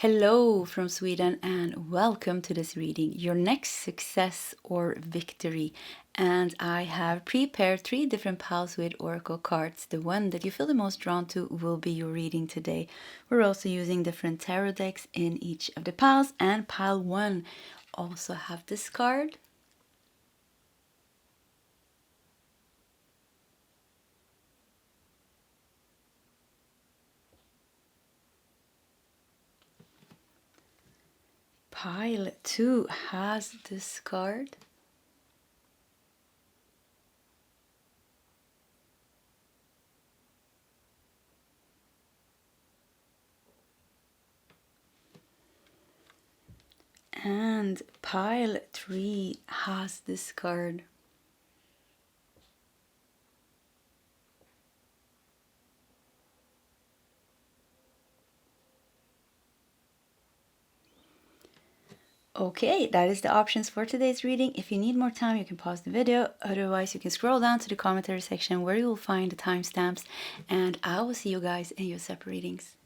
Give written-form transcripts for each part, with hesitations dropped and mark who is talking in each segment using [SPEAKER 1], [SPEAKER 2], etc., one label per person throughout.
[SPEAKER 1] Hello from Sweden and welcome to this reading, your next success or victory. And I have prepared 3 different piles with oracle cards. The one that you feel the most drawn to will be your reading today. We're also using different tarot decks in each of the piles, and pile 1 also have this card. Pile 2 has this card. And pile 3 has this card. Okay, that is the options for today's reading. If you need more time, you can pause the video. Otherwise, you can scroll down to the commentary section where you will find the timestamps. And I will see you guys in your separate readings.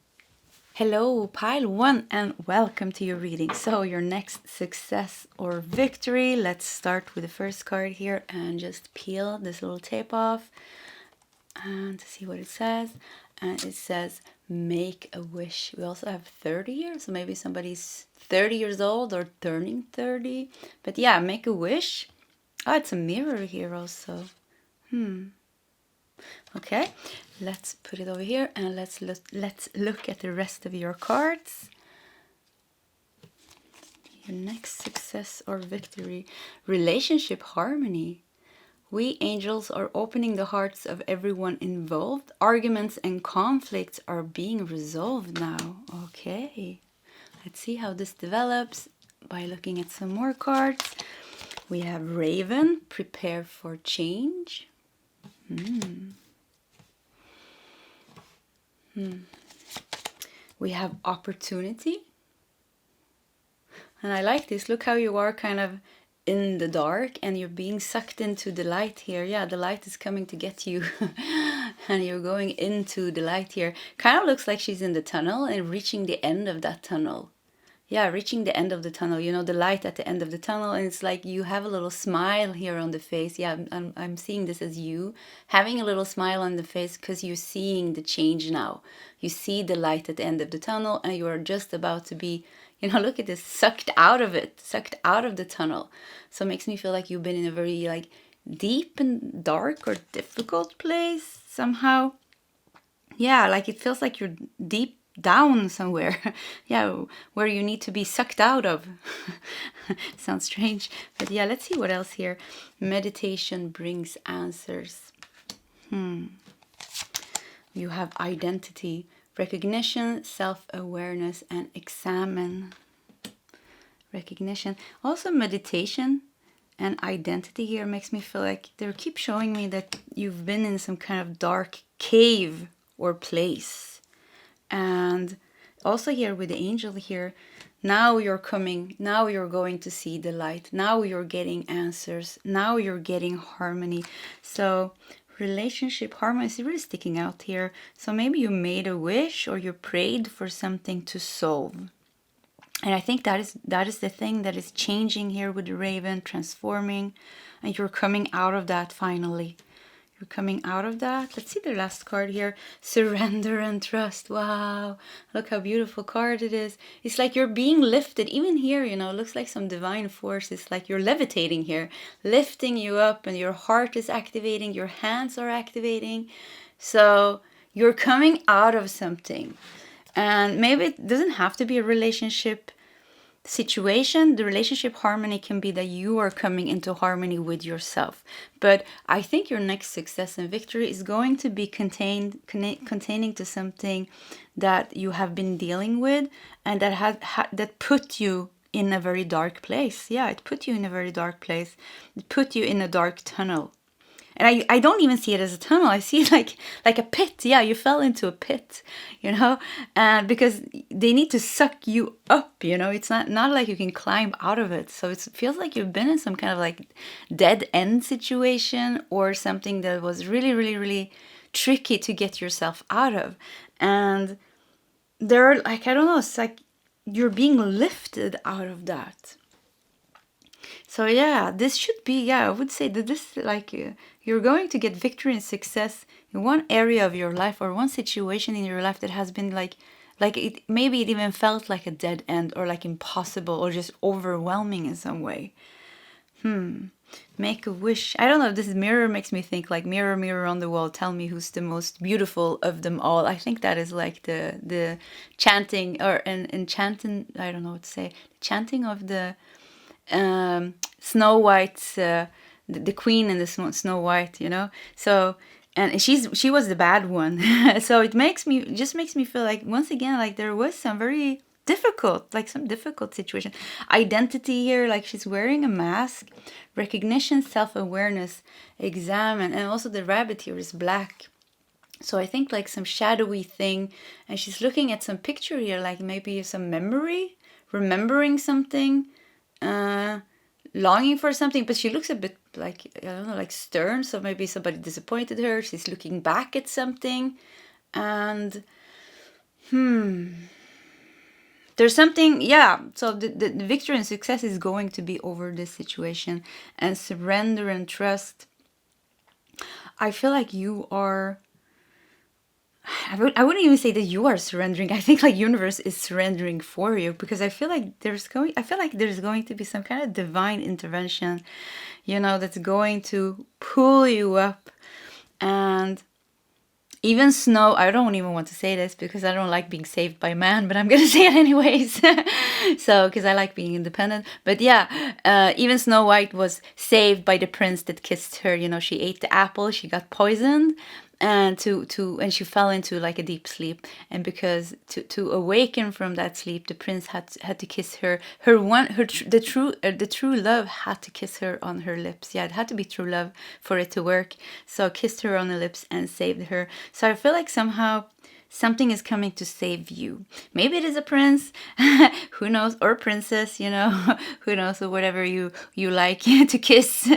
[SPEAKER 1] Hello, pile 1, and welcome to your reading. So your next success or victory. Let's start with the first card here and just peel this little tape off and see what it says. And it says, make a wish. We also have 30 here, so maybe somebody's 30 years old or turning 30. But yeah, make a wish. Oh, it's a mirror here also. Okay, let's put it over here and let's look at the rest of your cards. Your next success or victory. Relationship harmony. We angels are opening the hearts of everyone involved. Arguments and conflicts are being resolved now. Okay, let's see how this develops by looking at some more cards. We have Raven, prepare for change. We have opportunity. And I like this. Look how you are kind of in the dark and you're being sucked into the light here. Yeah, the light is coming to get you and you're going into the light here. Kind of looks like she's in the tunnel and reaching the end of that tunnel. Yeah, reaching the end of the tunnel, you know, the light at the end of the tunnel, and it's like you have a little smile here on the face. Yeah, I'm seeing this as you having a little smile on the face because you're seeing the change now. You see the light at the end of the tunnel and you are just about to be, you know, look at this, sucked out of it, sucked out of the tunnel. So it makes me feel like you've been in a very like deep and dark or difficult place somehow. Yeah, like it feels like you're deep down somewhere. Yeah, where you need to be sucked out of. Sounds strange, but yeah, let's see what else here. Meditation brings answers. You have identity, recognition, self-awareness, and examine. Recognition, also meditation and identity here makes me feel like they keep showing me that you've been in some kind of dark cave or place. And also here with the angel here, now you're coming, now you're going to see the light, now you're getting answers, now you're getting harmony. So relationship harmony is really sticking out here. So maybe you made a wish or you prayed for something to solve. And I think that is the thing that is changing here with the raven, transforming, and you're coming out of that finally. You're coming out of that. Let's see the last card here. Surrender and trust. Wow. Look how beautiful card it is. It's like you're being lifted. Even here, you know, it looks like some divine force. It's like you're levitating here, lifting you up, and your heart is activating. Your hands are activating. So you're coming out of something. And maybe it doesn't have to be a relationship situation. The relationship harmony can be that you are coming into harmony with yourself. But I think your next success and victory is going to be containing to something that you have been dealing with and that put you in a very dark place. Yeah, it put you in a very dark place. It put you in a dark tunnel. And I don't even see it as a tunnel. I see it like a pit. Yeah, you fell into a pit, you know, and because they need to suck you up, you know, it's not like you can climb out of it. So it feels like you've been in some kind of like dead end situation or something that was really, really, really tricky to get yourself out of. And there are like, I don't know, it's like you're being lifted out of that. So yeah, this should be, yeah, I would say that this, like, you're going to get victory and success in one area of your life or one situation in your life that has been like it, maybe it even felt like a dead end or like impossible or just overwhelming in some way. Make a wish. I don't know, this mirror makes me think like, mirror, mirror on the wall, tell me who's the most beautiful of them all. I think that is like the chanting or and chanting, I don't know what to say, chanting of the Snow White's the queen in the Snow White, you know. So, and she was the bad one. So it just makes me feel like, once again, like there was some very difficult, like some difficult situation. Identity here, like she's wearing a mask. Recognition, self-awareness, examine, and also the rabbit here is black. So I think like some shadowy thing, and she's looking at some picture here, like maybe some memory, remembering something, longing for something, but she looks a bit like, I don't know, like stern. So maybe somebody disappointed her. She's looking back at something, and there's something, yeah. So the victory and success is going to be over this situation, and surrender and trust. I feel like you are, I wouldn't even say that you are surrendering. I think like universe is surrendering for you, because I feel like there's going to be some kind of divine intervention, you know, that's going to pull you up. And even snow, I don't even want to say this because I don't like being saved by man, but I'm gonna say it anyways. So, because I like being independent. But yeah, even Snow White was saved by the prince that kissed her. You know, she ate the apple, she got poisoned, and and she fell into like a deep sleep. And because to awaken from that sleep, the prince had to kiss her. The true love had to kiss her on her lips. Yeah, it had to be true love for it to work. So kissed her on the lips and saved her. So I feel like somehow something is coming to save you. Maybe it is a prince, who knows, or princess, you know, who knows, or whatever you like to kiss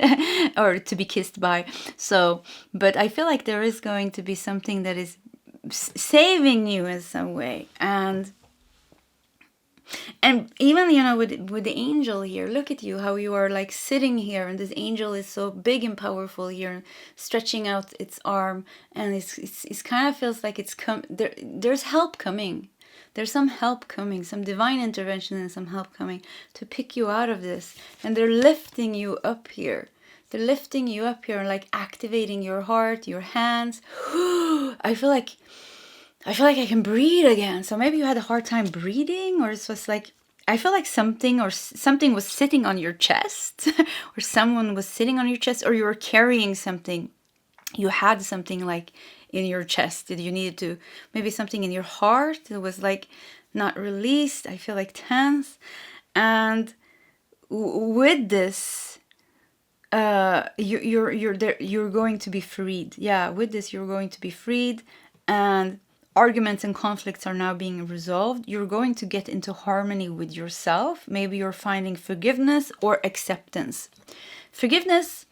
[SPEAKER 1] or to be kissed by. So, but I feel like there is going to be something that is saving you in some way. And even, you know, with the angel here, look at you, how you are like sitting here, and this angel is so big and powerful here, stretching out its arm, and it's kind of feels like there's help coming. There's some help coming, some divine intervention and some help coming to pick you out of this. And they're lifting you up here. They're lifting you up here and like activating your heart, your hands. I feel like I can breathe again. So maybe you had a hard time breathing, or it's just like, I feel like something was sitting on your chest, or someone was sitting on your chest, or you were carrying something. You had something like in your chest that you needed to, maybe something in your heart that was like not released. I feel like tense. And with this, you're going to be freed. Yeah, with this, you're going to be freed, and arguments and conflicts are now being resolved. You're going to get into harmony with yourself. Maybe you're finding forgiveness or acceptance. Forgiveness,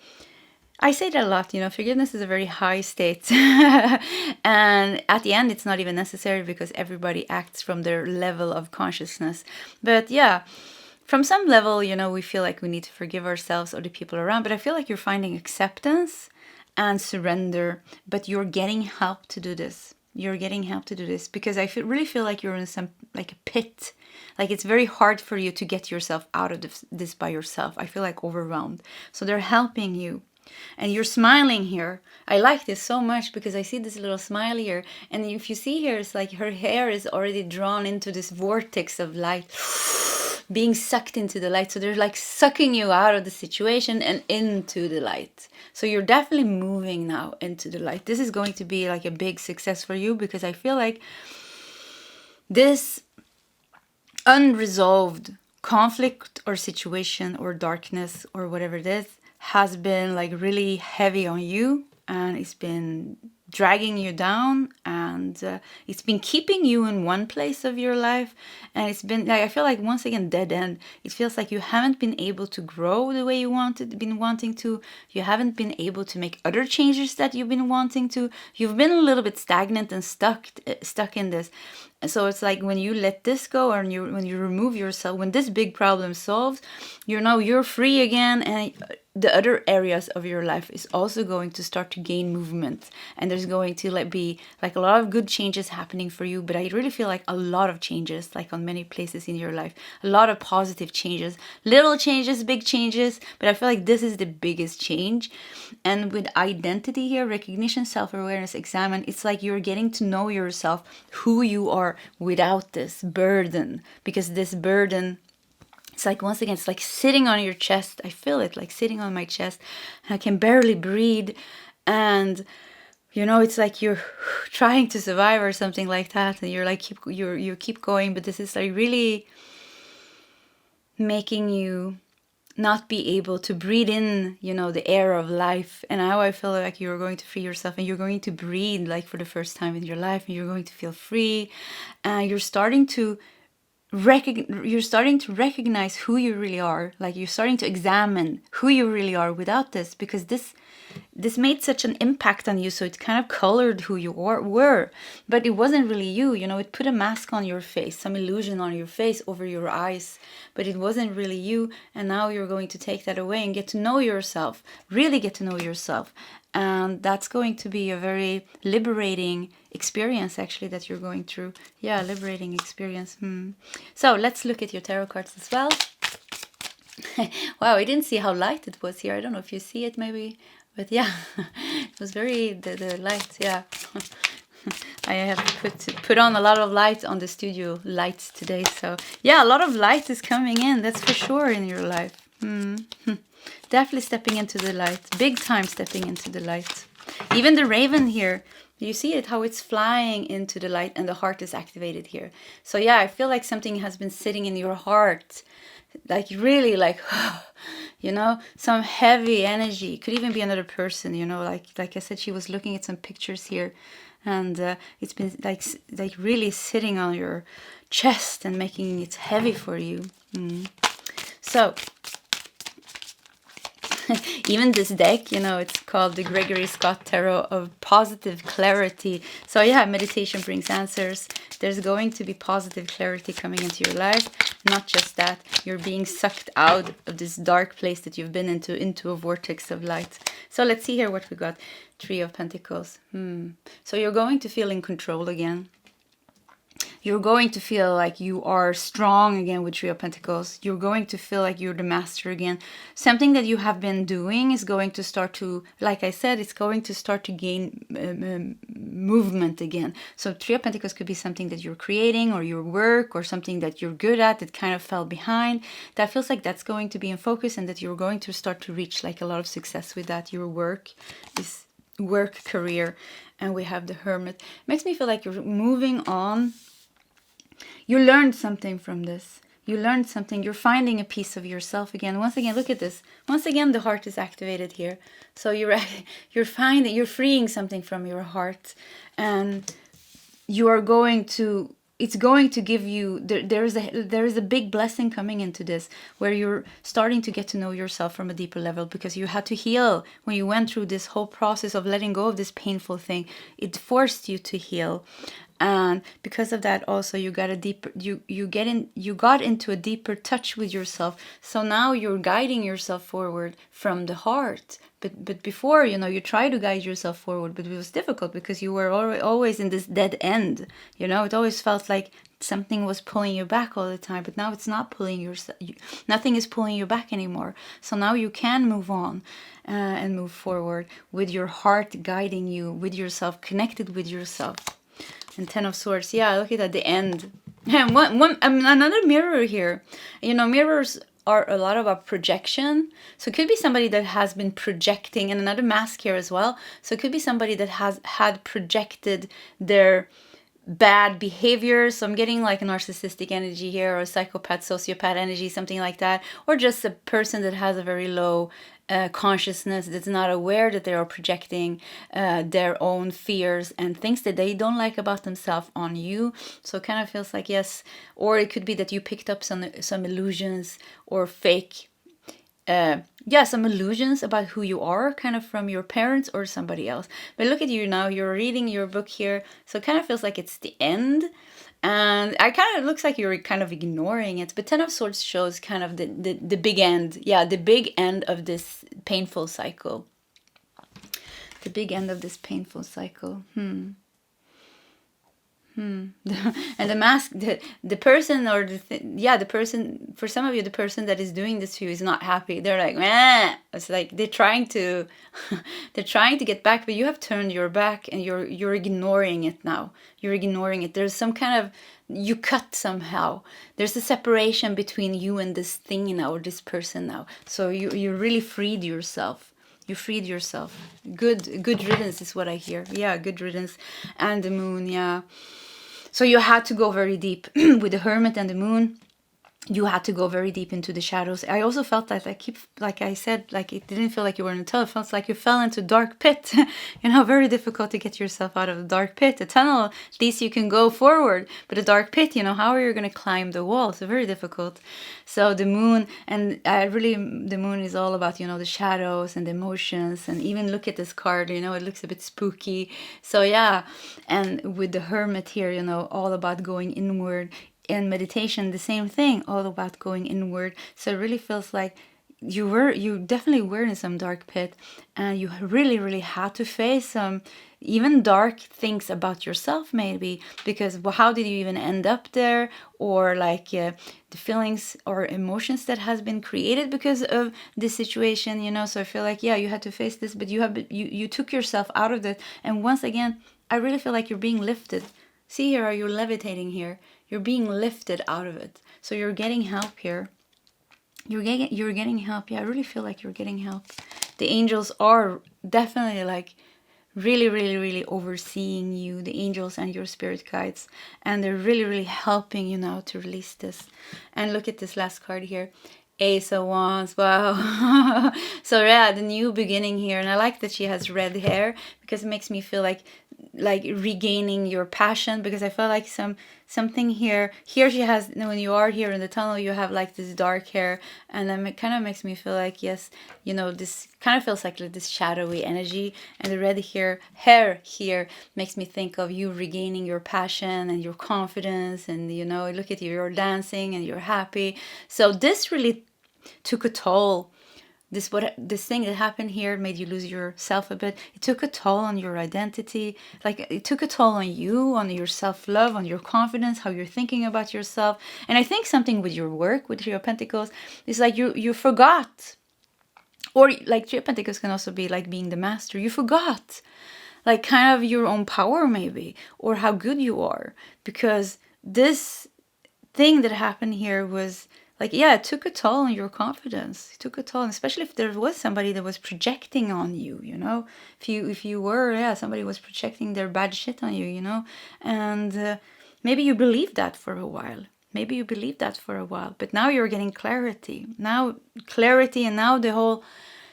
[SPEAKER 1] I say that a lot, you know, forgiveness is a very high state. And at the end, it's not even necessary because everybody acts from their level of consciousness. But yeah, from some level, you know, we feel like we need to forgive ourselves or the people around. But I feel like you're finding acceptance and surrender, but you're getting help to do this. You're getting help to do this because I really feel like you're in some, like a pit. Like it's very hard for you to get yourself out of this by yourself. I feel like overwhelmed. So they're helping you. And you're smiling here. I like this so much because I see this little smile here. And if you see here, it's like her hair is already drawn into this vortex of light, being sucked into the light. So they're like sucking you out of the situation and into the light. So you're definitely moving now into the light. This is going to be like a big success for you because I feel like this unresolved conflict or situation or darkness or whatever it is has been like really heavy on you, and it's been dragging you down, and it's been keeping you in one place of your life, and it's been like, I feel like once again dead end. It feels like you haven't been able to grow the way you been wanting to. You haven't been able to make other changes that you've been wanting to. You've been a little bit stagnant and stuck in this, And so it's like when you let this go, or when you remove yourself, when this big problem solves, you're free again, and the other areas of your life is also going to start to gain movement, and there's going to be like a lot of good changes happening for you. But I really feel like a lot of changes, like on many places in your life, a lot of positive changes, little changes, big changes, but I feel like this is the biggest change. And with identity here, recognition, self-awareness, examine, it's like you're getting to know yourself, who you are without this burden, because this burden, it's like, once again, it's like sitting on your chest. I feel it like sitting on my chest, and I can barely breathe. And it's like you're trying to survive or something like that, and you're like you keep going, but this is like really making you not be able to breathe in, the air of life. And now I feel like you're going to free yourself, and you're going to breathe like for the first time in your life, and you're going to feel free, and you're starting to recognize who you really are. Like you're starting to examine who you really are without this, because this made such an impact on you, so it kind of colored who you were, but it wasn't really you. It put a mask on your face, some illusion on your face, over your eyes, but it wasn't really you. And now you're going to take that away and get to know yourself, really get to know yourself. And that's going to be a very liberating experience, actually, that you're going through. Yeah, liberating experience. So let's look at your tarot cards as well. Wow, I didn't see how light it was here. I don't know if you see it, maybe. But yeah, it was very, the light, yeah. I have put on a lot of light on the studio lights today. So yeah, a lot of light is coming in, that's for sure, in your life. Definitely stepping into the light. Big time stepping into the light. Even the raven here, you see it, how it's flying into the light, and the heart is activated here. So yeah, I feel like something has been sitting in your heart. Like really, like, some heavy energy. Could even be another person, like I said, she was looking at some pictures here, and it's been like really sitting on your chest and making it heavy for you. So even this deck, it's called the Gregory Scott Tarot of Positive Clarity. So yeah, meditation brings answers. There's going to be positive clarity coming into your life. Not just that, you're being sucked out of this dark place that you've been into a vortex of light. So let's see here what we got. Three of Pentacles. So you're going to feel in control again. You're going to feel like you are strong again with Three of Pentacles. You're going to feel like you're the master again. Something that you have been doing is going to start to, like I said, it's going to start to gain movement again. So Three of Pentacles could be something that you're creating, or your work, or something that you're good at that kind of fell behind. That feels like that's going to be in focus, and that you're going to start to reach like a lot of success with that. Your work is work, career. And we have the Hermit. Makes me feel like you're moving on. You learned something from this. You learned something. You're finding a piece of yourself again. Once again, look at this. Once again, the heart is activated here. So you're freeing something from your heart, and you are going to. It's going to give you. There is a big blessing coming into this, where you're starting to get to know yourself from a deeper level, because you had to heal when you went through this whole process of letting go of this painful thing. It forced you to heal. And because of that, also you got into a deeper touch with yourself. So now you're guiding yourself forward from the heart. But before, you try to guide yourself forward, but it was difficult because you were always in this dead end. It always felt like something was pulling you back all the time. But now it's not pulling yourself. Nothing is pulling you back anymore. So now you can move on and move forward with your heart guiding you, with yourself, connected with yourself. And Ten of Swords, yeah, look at the end. And another mirror here. Mirrors are a lot about projection. So it could be somebody that has been projecting, and another mask here as well. So it could be somebody that had projected their bad behavior. So I'm getting like a narcissistic energy here, or a psychopath, sociopath energy, something like that. Or just a person that has a very low consciousness, that's not aware that they are projecting their own fears and things that they don't like about themselves on you. So it kind of feels like, yes. Or it could be that you picked up some illusions or fake some illusions about who you are, kind of from your parents or somebody else. But look at you now, you're reading your book here, so it kind of feels like it's the end. And I kind of looks like you're kind of ignoring it, but Ten of Swords shows kind of the big end. Yeah, the big end of this painful cycle. The big end of this painful cycle. And the mask, the person, or the person, for some of you, the person that is doing this to you is not happy. They're like, meh. It's like they're trying to they're trying to get back, but you have turned your back and you're ignoring it now. You're ignoring it. There's some kind of, you cut somehow. There's a separation between you and this thing now, or this person now. So you really freed yourself. You freed yourself. Good riddance is what I hear. Yeah, good riddance. And the moon, yeah. So you had to go very deep with the Hermit and the moon. You had to go very deep into the shadows. I also felt that like I said, like it didn't feel like you were in a tunnel. It felt like you fell into a dark pit. Very difficult to get yourself out of the dark pit. A tunnel, at least you can go forward. But a dark pit, how are you going to climb the wall? So very difficult. So the moon, and the moon is all about, the shadows and the emotions. And even look at this card, it looks a bit spooky. So yeah, and with the Hermit here, all about going inward. In meditation, the same thing, all about going inward. So it really feels like you definitely were in some dark pit, and you really, really had to face some even dark things about yourself, maybe, because how did you even end up there, or like the feelings or emotions that has been created because of this situation, so I feel like, yeah, you had to face this, but you took yourself out of it. And once again, I really feel like you're being lifted. See here, you're levitating here. You're being lifted out of it. So you're getting help here. You're getting help. Yeah, I really feel like you're getting help. The angels are definitely like really, really, really overseeing you, the angels and your spirit guides. And they're really, really helping you now to release this. And look at this last card here. Ace of Wands. Wow. So yeah, the new beginning here. And I like that she has red hair, because it makes me feel like regaining your passion, because I feel like something here she has, when you are here in the tunnel, you have like this dark hair, and then it kind of makes me feel like, yes, this kind of feels like this shadowy energy, and the red hair here makes me think of you regaining your passion and your confidence, and look at you, you're dancing and you're happy. So this really took a toll. This thing that happened here made you lose yourself a bit. It took a toll on your identity. Like, it took a toll on you, on your self-love, on your confidence, how you're thinking about yourself. And I think something with your work, with Three of Pentacles, is like you forgot. Or like Three of Pentacles can also be like being the master. You forgot, like, kind of your own power maybe, or how good you are. Because this thing that happened here was like, yeah, it took a toll on your confidence. It took a toll, especially if there was somebody that was projecting on you, if you were, yeah, somebody was projecting their bad shit on you, and maybe you believed that for a while. But now you're getting clarity. And now the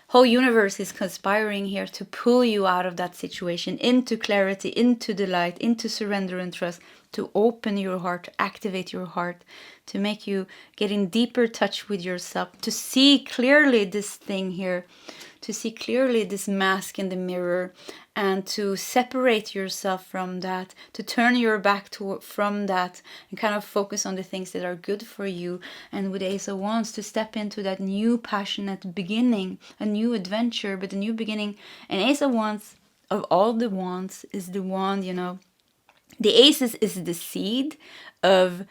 [SPEAKER 1] whole universe is conspiring here to pull you out of that situation into clarity, into the light, into surrender and trust, to open your heart, to activate your heart, to make you get in deeper touch with yourself, to see clearly this thing here, to see clearly this mask in the mirror, and to separate yourself from that, to turn your back from that, and kind of focus on the things that are good for you. And with Ace of Wands, to step into that new passionate beginning, a new adventure, but a new beginning. And Ace of Wands, of all the wands, is the wand, the aces is the seed of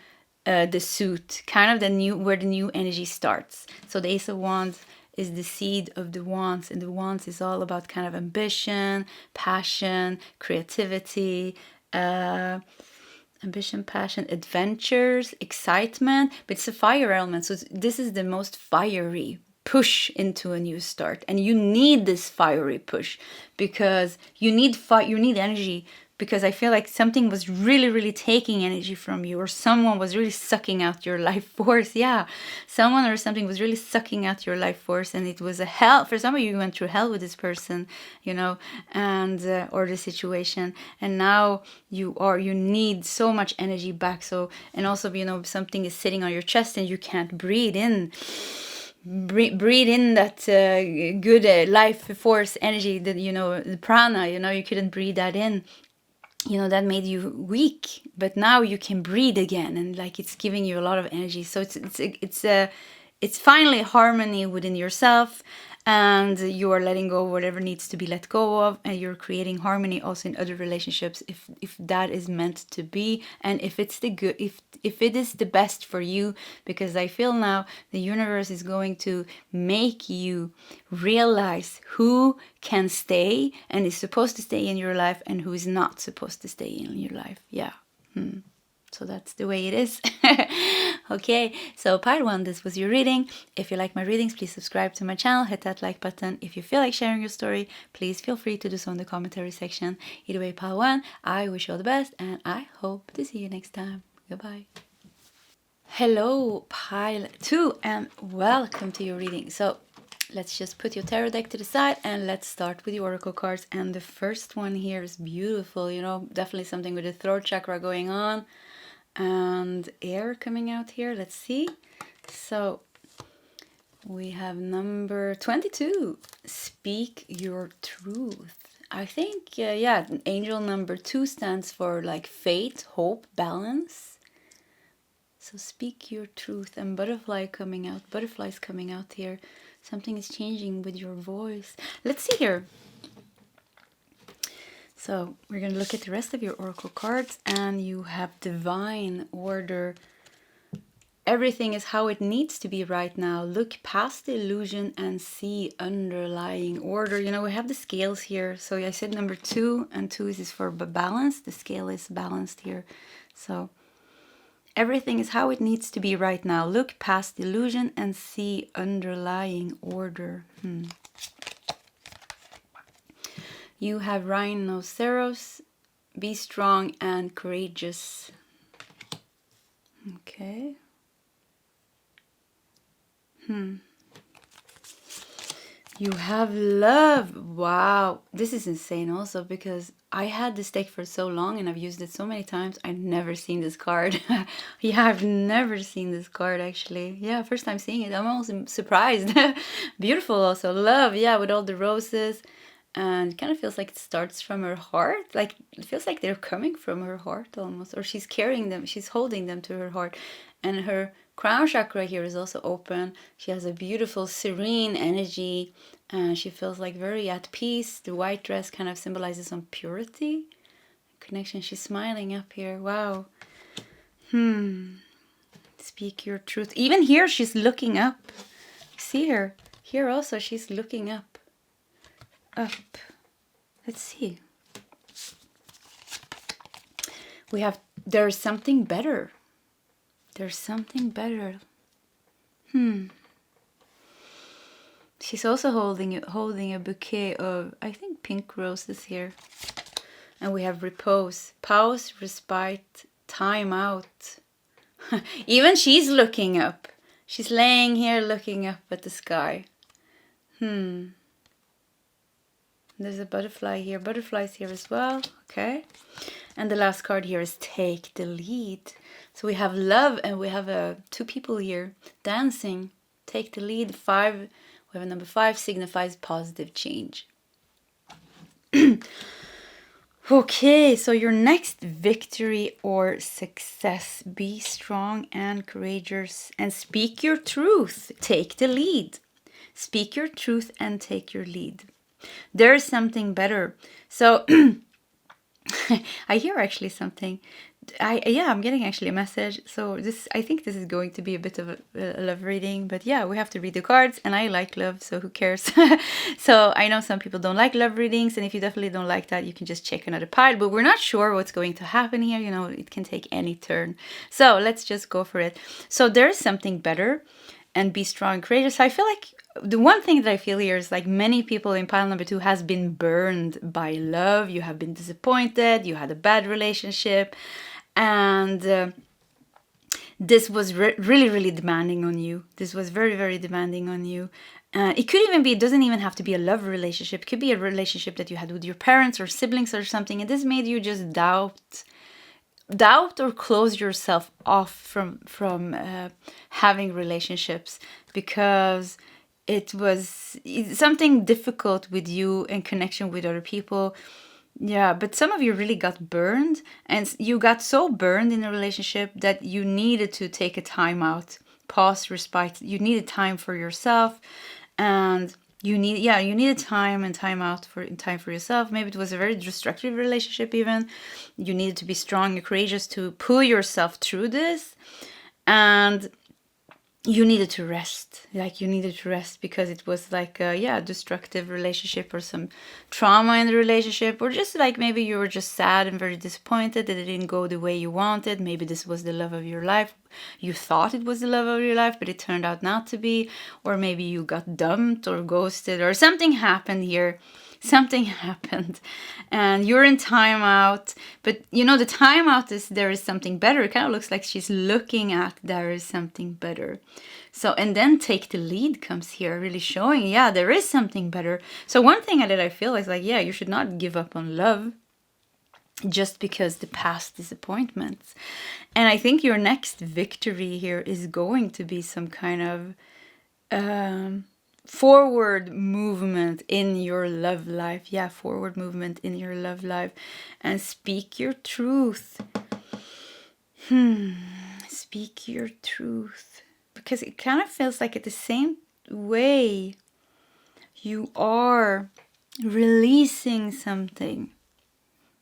[SPEAKER 1] the suit, kind of where the new energy starts. So the Ace of Wands is the seed of the wands, and the wands is all about kind of ambition, passion, creativity, passion, adventures, excitement. But it's a fire element, so this is the most fiery push into a new start, and you need this fiery push, because you need energy, because I feel like something was really, really taking energy from you, or someone was really sucking out your life force. Yeah, someone or something was really sucking out your life force, and it was a hell. For some of you went through hell with this person, and or the situation, and now you need so much energy back. So, and also, something is sitting on your chest and you can't breathe in. Breathe in that good life force energy, that the prana, you couldn't breathe that in. that made you weak, but now you can breathe again, and like it's giving you a lot of energy. So it's finally harmony within yourself, and you are letting go of whatever needs to be let go of, and you're creating harmony also in other relationships if that is meant to be, and if it's the good, if it is the best for you, because I feel now the universe is going to make you realize who can stay and is supposed to stay in your life and who is not supposed to stay in your life. Yeah. So that's the way it is. Okay, so part 1, this was your reading. If you like my readings, please subscribe to my channel, hit that like button. If you feel like sharing your story, please feel free to do so in the commentary section. Either way, part 1, I wish you all the best, and I hope to see you next time. Goodbye. Hello, pile 2, and welcome to your reading. So let's just put your tarot deck to the side and let's start with the oracle cards. And the first one here is beautiful, definitely something with the throat chakra going on and air coming out here. Let's see. So we have number 22, speak your truth. I think, angel number 2 stands for like faith, hope, balance. So speak your truth, and butterflies coming out here. Something is changing with your voice. Let's see here. So we're going to look at the rest of your oracle cards, and you have divine order. Everything is how it needs to be right now. Look past the illusion and see underlying order. We have the scales here. So I said number 2, and 2 is for balance. The scale is balanced here. So everything is how it needs to be right now. Look past the illusion and see underlying order. You have rhinoceros, be strong and courageous. Okay. You have love. Wow. This is insane also, because I had this deck for so long and I've used it so many times. I've never seen this card. Yeah, I've never seen this card actually. Yeah, first time seeing it. I'm almost surprised. Beautiful also. Love, yeah, with all the roses. And it kind of feels like it starts from her heart. Like it feels like they're coming from her heart almost. Or she's carrying them. She's holding them to her heart. And her crown chakra here is also open. She has a beautiful serene energy. And she feels like very at peace. The white dress kind of symbolizes some purity. Connection. She's smiling up here. Wow. Speak your truth. Even here she's looking up. See her. Here also she's looking up. Let's see. We have, there's something better. There's something better. She's also holding a bouquet of, I think, pink roses here. And we have repose, pause, respite, time out. Even she's looking up. She's laying here looking up at the sky. There's a butterfly here. Butterflies here as well. Okay. And the last card here is take the lead. So we have love, and we have 2 people here dancing. Take the lead. 5. We have a number 5, signifies positive change. Okay, so your next victory or success. Be strong and courageous and speak your truth. Take the lead. Speak your truth and take your lead. There is something better. So I hear actually something. I'm getting actually a message. So I think this is going to be a bit of a love reading, but yeah, we have to read the cards, and I like love, so who cares? So I know some people don't like love readings, and if you definitely don't like that, you can just check another pile, but we're not sure what's going to happen here. It can take any turn. So let's just go for it. So there is something better, and be strong and courageous. I feel like the one thing that I feel here is like many people in pile number 2 has been burned by love. You have been disappointed. You had a bad relationship. And this was really, really demanding on you. This was very, very demanding on you. It could even be, it doesn't even have to be a love relationship. It could be a relationship that you had with your parents or siblings or something. And this made you just doubt or close yourself off from having relationships, because it was something difficult with you in connection with other people. Yeah, but some of you really got burned, and you got so burned in a relationship that you needed to take a time out, pause, respite. You needed time for yourself, and you needed time and time for yourself. Maybe it was a very destructive relationship even. You needed to be strong and courageous to pull yourself through this, and you needed to rest. Like, you needed to rest because it was like a destructive relationship, or some trauma in the relationship, or just like maybe you were just sad and very disappointed that it didn't go the way you wanted. Maybe this was the love of your life. You thought it was the love of your life, but it turned out not to be. Or maybe you got dumped or ghosted, or something happened here. Something happened and you're in timeout. But you know, the timeout is there is something better. It kind of looks like she's looking at there is something better. So, and then take the lead comes here, really showing, yeah, there is something better. So one thing that I feel is like, yeah, you should not give up on love just because the past disappointments. And I think your next victory here is going to be some kind of forward movement in your love life. Yeah, forward movement in your love life. And speak your truth. Speak your truth. Because it kind of feels like at the same way you are releasing something.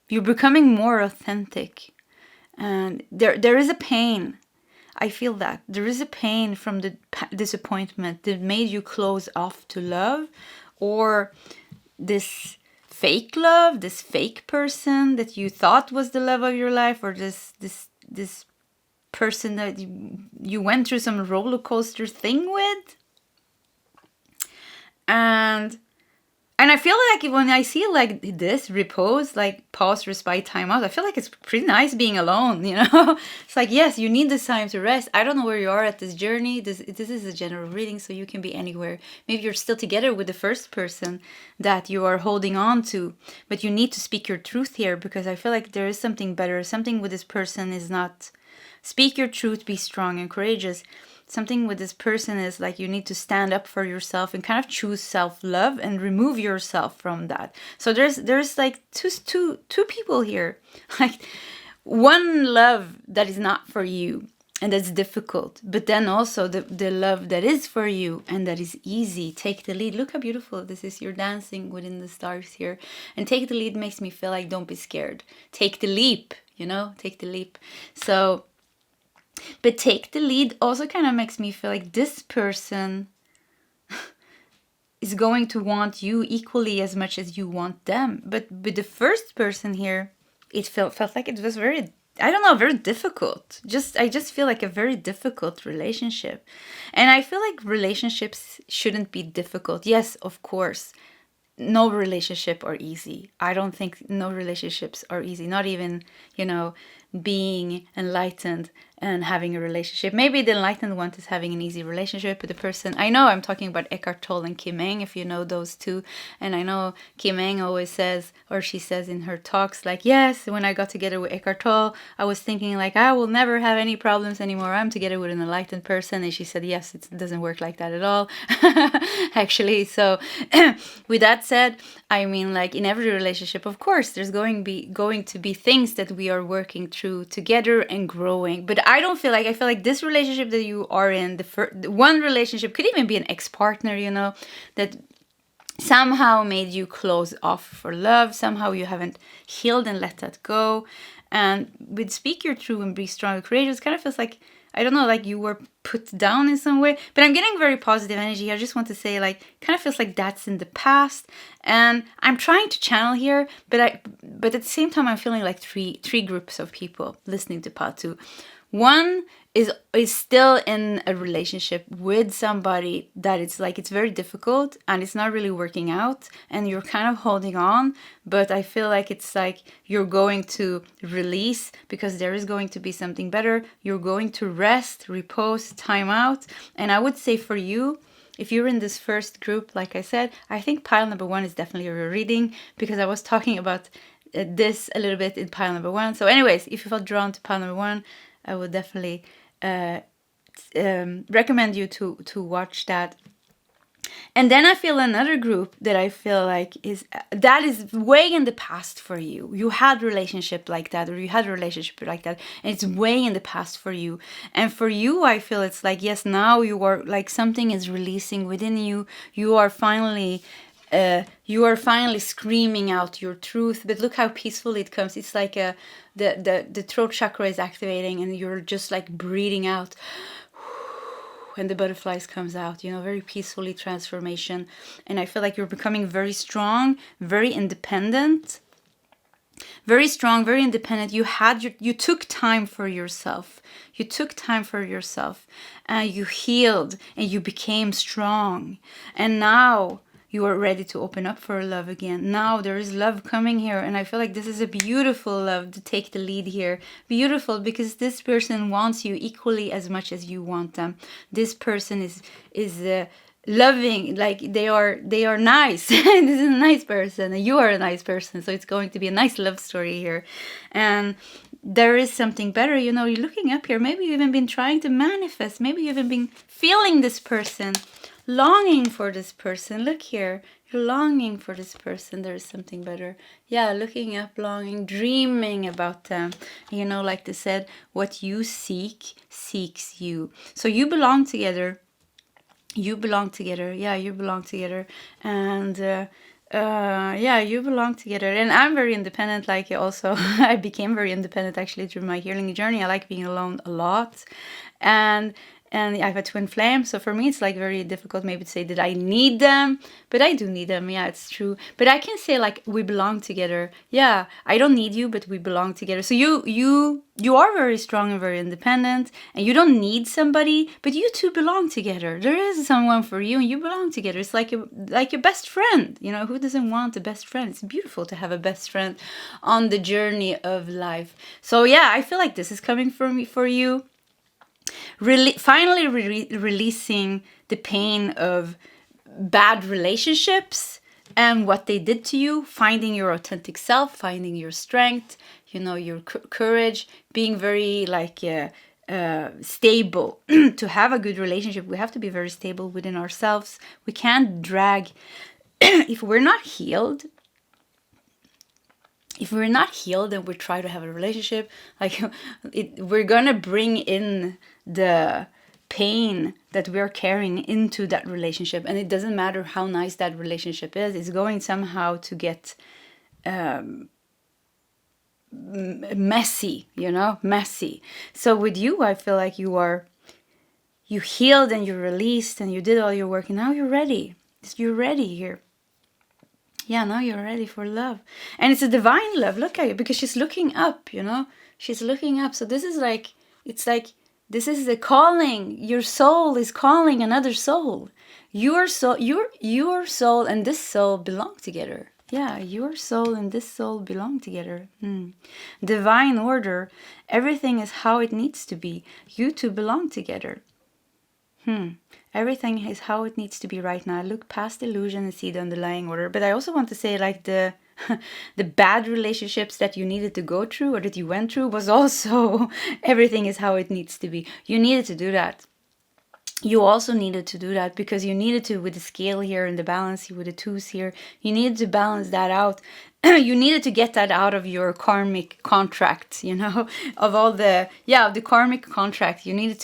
[SPEAKER 1] You're becoming more authentic. And there is a pain. I feel that there is a pain from the disappointment that made you close off to love, or this fake love, this fake person that you thought was the love of your life, or this person that you went through some roller coaster thing with. And I feel like when I see like this, repose, like pause, respite, time out, I feel like it's pretty nice being alone, you know? It's like, yes, you need this time to rest. I don't know where you are at this journey. This is a general reading, so you can be anywhere. Maybe you're still together with the first person that you are holding on to, but you need to speak your truth here, because I feel like there is something better. Something with this person is not... Speak your truth, be strong and courageous. Something with this person is like you need to stand up for yourself and kind of choose self-love and remove yourself from that. So there's like two people here. Like one love that is not for you and that's difficult, but then also the love that is for you and that is easy. Take the lead. Look how beautiful this is. You're dancing within the stars here. And take the lead makes me feel like don't be scared. Take the leap, you know, take the leap. So... But take the lead also kind of makes me feel like this person is going to want you equally as much as you want them. But with the first person here, it felt like it was very, I don't know, very difficult. I just feel like a very difficult relationship. And I feel like relationships shouldn't be difficult. Yes, of course. No relationship are easy. I don't think no relationships are easy. Not even, you know, being enlightened and having a relationship. Maybe the enlightened one is having an easy relationship with the person. I know I'm talking about Eckhart Tolle and Kim Eng, if you know those two. And I know Kim Eng always says, or she says in her talks, like, yes, when I got together with Eckhart Tolle, I was thinking like, I will never have any problems anymore. I'm together with an enlightened person. And she said, yes, it doesn't work like that at all. Actually, so with that said, I mean, like in every relationship, of course, there's going to be things that we are working through together and growing. But I feel like this relationship that you are in, the one relationship could even be an ex-partner, you know, that somehow made you close off for love. Somehow you haven't healed and let that go. And with speak your truth and be strong and courageous, it kind of feels like, I don't know, like you were put down in some way. But I'm getting very positive energy. I just want to say, like, kind of feels like that's in the past. And I'm trying to channel here, but at the same time, I'm feeling like three groups of people listening to part 2. One is still in a relationship with somebody that it's like it's very difficult and it's not really working out and you're kind of holding on, but I feel like it's like you're going to release because there is going to be something better. You're going to rest, repose, time out. And I would say for you, if you're in this first group, like I said, I think pile number 1 is definitely a reading because I was talking about this a little bit in pile number 1. So anyways, if you felt drawn to pile number 1, I would definitely recommend you to watch that. And then I feel another group that I feel like is way in the past for you. You had relationship like that, or you had a relationship like that, and it's way in the past for you. And for you, I feel it's like, yes, now you are like something is releasing within you. You are finally screaming out your truth. But look how peaceful it comes. It's like the throat chakra is activating, and you're just like breathing out. And the butterflies comes out, very peacefully, transformation. And I feel like you're becoming very strong, very independent, very strong, very independent. You took time for yourself. You took time for yourself, and you healed, and you became strong. And now you are ready to open up for love again. Now there is love coming here, and I feel like this is a beautiful love to take the lead here. Beautiful, because this person wants you equally as much as you want them. This person is loving, like they are nice. This is a nice person, and you are a nice person, so it's going to be a nice love story here. And there is something better, you're looking up here. Maybe you've even been trying to manifest. Maybe you've even been feeling this person, longing for this person. Look here, you're longing for this person. There is something better. Yeah, looking up, longing, dreaming about them. Like they said, what you seek seeks you. So you belong together. You belong together. Yeah, you belong together. And yeah, you belong together. And I'm very independent, like also. I became very independent actually through my healing journey. I like being alone a lot. And I have a twin flame, so for me it's like very difficult maybe to say that I need them, but I do need them. Yeah, it's true. But I can say like we belong together. Yeah, I don't need you, but we belong together. So you are very strong and very independent, and you don't need somebody, but you two belong together. There is someone for you, and you belong together. It's like your best friend. Who doesn't want a best friend? It's beautiful to have a best friend on the journey of life. So yeah, I feel like this is coming for you. Finally releasing the pain of bad relationships and what they did to you, finding your authentic self, finding your strength, your courage, being very stable. To have a good relationship, we have to be very stable within ourselves. We can't drag if we're not healed. If we're not healed and we try to have a relationship, we're gonna bring in the pain that we're carrying into that relationship. And it doesn't matter how nice that relationship is, it's going somehow to get messy, messy. So with you, I feel like you healed and you released and you did all your work, and now you're ready. You're ready here. Yeah, now you're ready for love. And it's a divine love. Look at you, because she's looking up, She's looking up. So this is like, this is the calling. Your soul is calling another soul. Your soul and this soul belong together. Yeah, your soul and this soul belong together. Divine order. Everything is how it needs to be. You two belong together. Everything is how it needs to be right now. Look past illusion and see the underlying order. But I also want to say, like, the bad relationships that you needed to go through or that you went through was also everything is how it needs to be. You needed to do that. You also needed to do that because you needed to, with the scale here and the balance here with the twos here, you needed to balance that out. You needed to get that out of your karmic contract, of all the karmic contract. You needed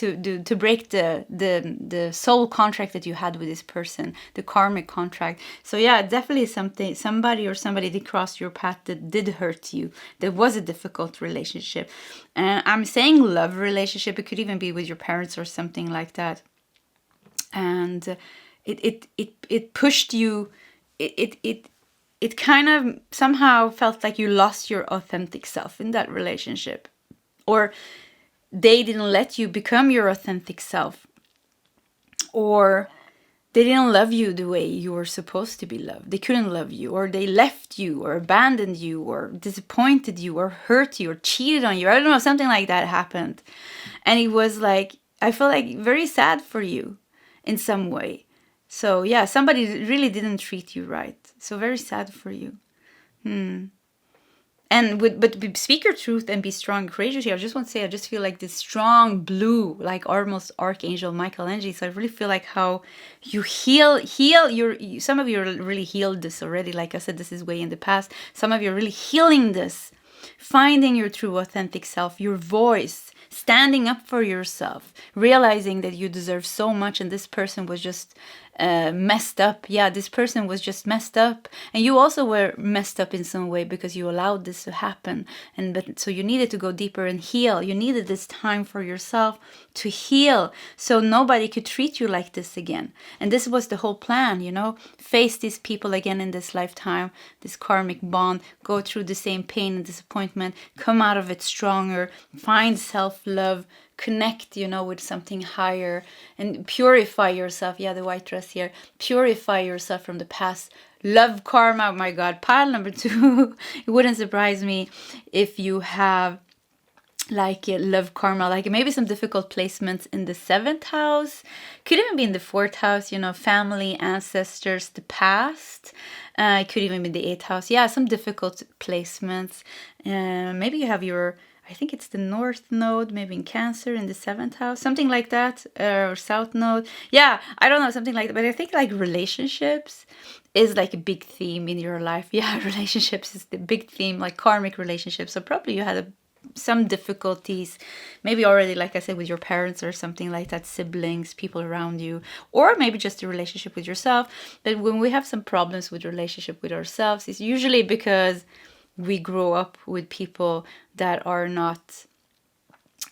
[SPEAKER 1] to break the soul contract that you had with this person, the karmic contract. So yeah, definitely somebody did cross your path that did hurt you. That was a difficult relationship. And I'm saying love relationship. It could even be with your parents or something like that. And it pushed you. It kind of somehow felt like you lost your authentic self in that relationship, or they didn't let you become your authentic self, or they didn't love you the way you were supposed to be loved. They couldn't love you, or they left you, or abandoned you, or disappointed you, or hurt you, or cheated on you. I don't know, something like that happened. And it was like, I feel like very sad for you in some way. So yeah, somebody really didn't treat you right. So very sad for you. And speak your truth and be strong and courageous here. I just want to say, I just feel like this strong blue, like almost Archangel Michelangelo. So I really feel like how you heal some of you are really healed this already. Like I said, this is way in the past. Some of you are really healing this, finding your true authentic self, your voice, standing up for yourself, realizing that you deserve so much and this person was just messed up. Yeah, this person was just messed up, and you also were messed up in some way because you allowed this to happen. And but so you needed to go deeper and heal. You needed this time for yourself to heal, so nobody could treat you like this again. And this was the whole plan, you know, face these people again in this lifetime, this karmic bond, go through the same pain and disappointment, come out of it stronger, find self-love, connect, you know, with something higher, and purify yourself. Yeah, the white dress here. Purify yourself from the past. Love karma. Oh my God. Pile number 2. It wouldn't surprise me if you have like love karma, like maybe some difficult placements in the 7th house. Could even be in the 4th house, you know, family, ancestors, the past. It could even be the 8th house. Yeah, some difficult placements. Maybe you have your, I think it's the North Node, maybe in Cancer in the 7th house, something like that, or South Node. Yeah, I don't know, something like that. But I think like relationships is like a big theme in your life. Yeah, relationships is the big theme, like karmic relationships. So probably you had some difficulties, maybe already, like I said, with your parents or something like that, siblings, people around you, or maybe just a relationship with yourself. But when we have some problems with relationship with ourselves, it's usually because we grow up with people that are not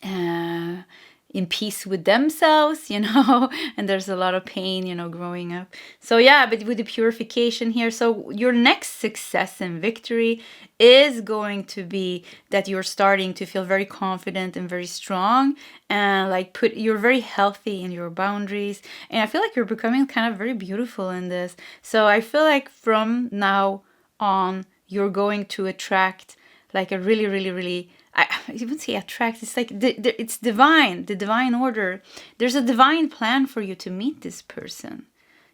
[SPEAKER 1] in peace with themselves, you know, and there's a lot of pain, you know, growing up. So yeah, but with the purification here, so your next success and victory is going to be that you're starting to feel very confident and very strong, and like you're very healthy in your boundaries, and I feel like you're becoming kind of very beautiful in this. So I feel like from now on, you're going to attract like a really, really, really, I even say attract, it's like it's divine, the divine order. There's a divine plan for you to meet this person.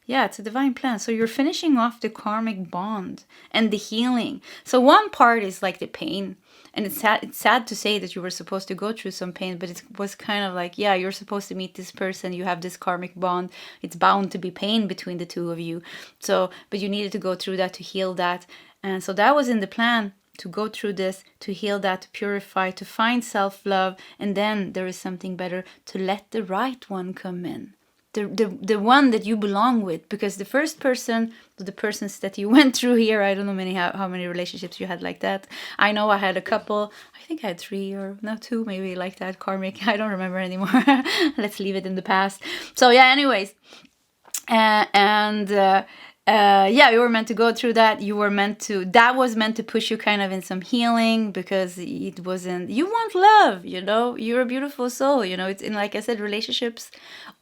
[SPEAKER 1] Yeah, it's a divine plan. So you're finishing off the karmic bond and the healing. So one part is like the pain. And it's sad to say that you were supposed to go through some pain, but it was kind of like, yeah, you're supposed to meet this person. You have this karmic bond. It's bound to be pain between the two of you. So, but you needed to go through that to heal that. And so that was in the plan, to go through this, to heal that, to purify, to find self-love. And then there is something better, to let the right one come in. The one that you belong with, because the first person, the persons that you went through here, I don't know how many relationships you had like that. I know I had a couple. I think I had 3 or no 2 maybe like that, karmic. I don't remember anymore. Let's leave it in the past. So yeah, anyways, yeah, you were meant to go through that. That was meant to push you kind of in some healing, because it wasn't, you want love, you know, you're a beautiful soul, you know, it's in, like I said, relationships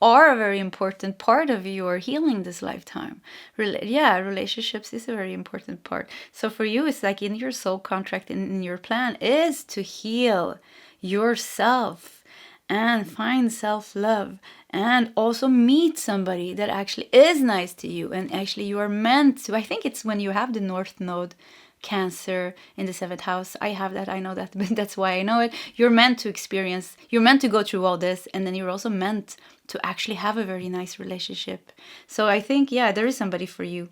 [SPEAKER 1] are a very important part of your healing this lifetime. Relationships is a very important part. So for you, it's like in your soul contract, in your plan, is to heal yourself and find self-love, and also meet somebody that actually is nice to you, and actually you are meant to. I think it's when you have the North Node Cancer in the 7th house. I have that, I know that, but that's why I know it. You're meant to experience, you're meant to go through all this, and then you're also meant to actually have a very nice relationship. So I think, yeah, there is somebody for you.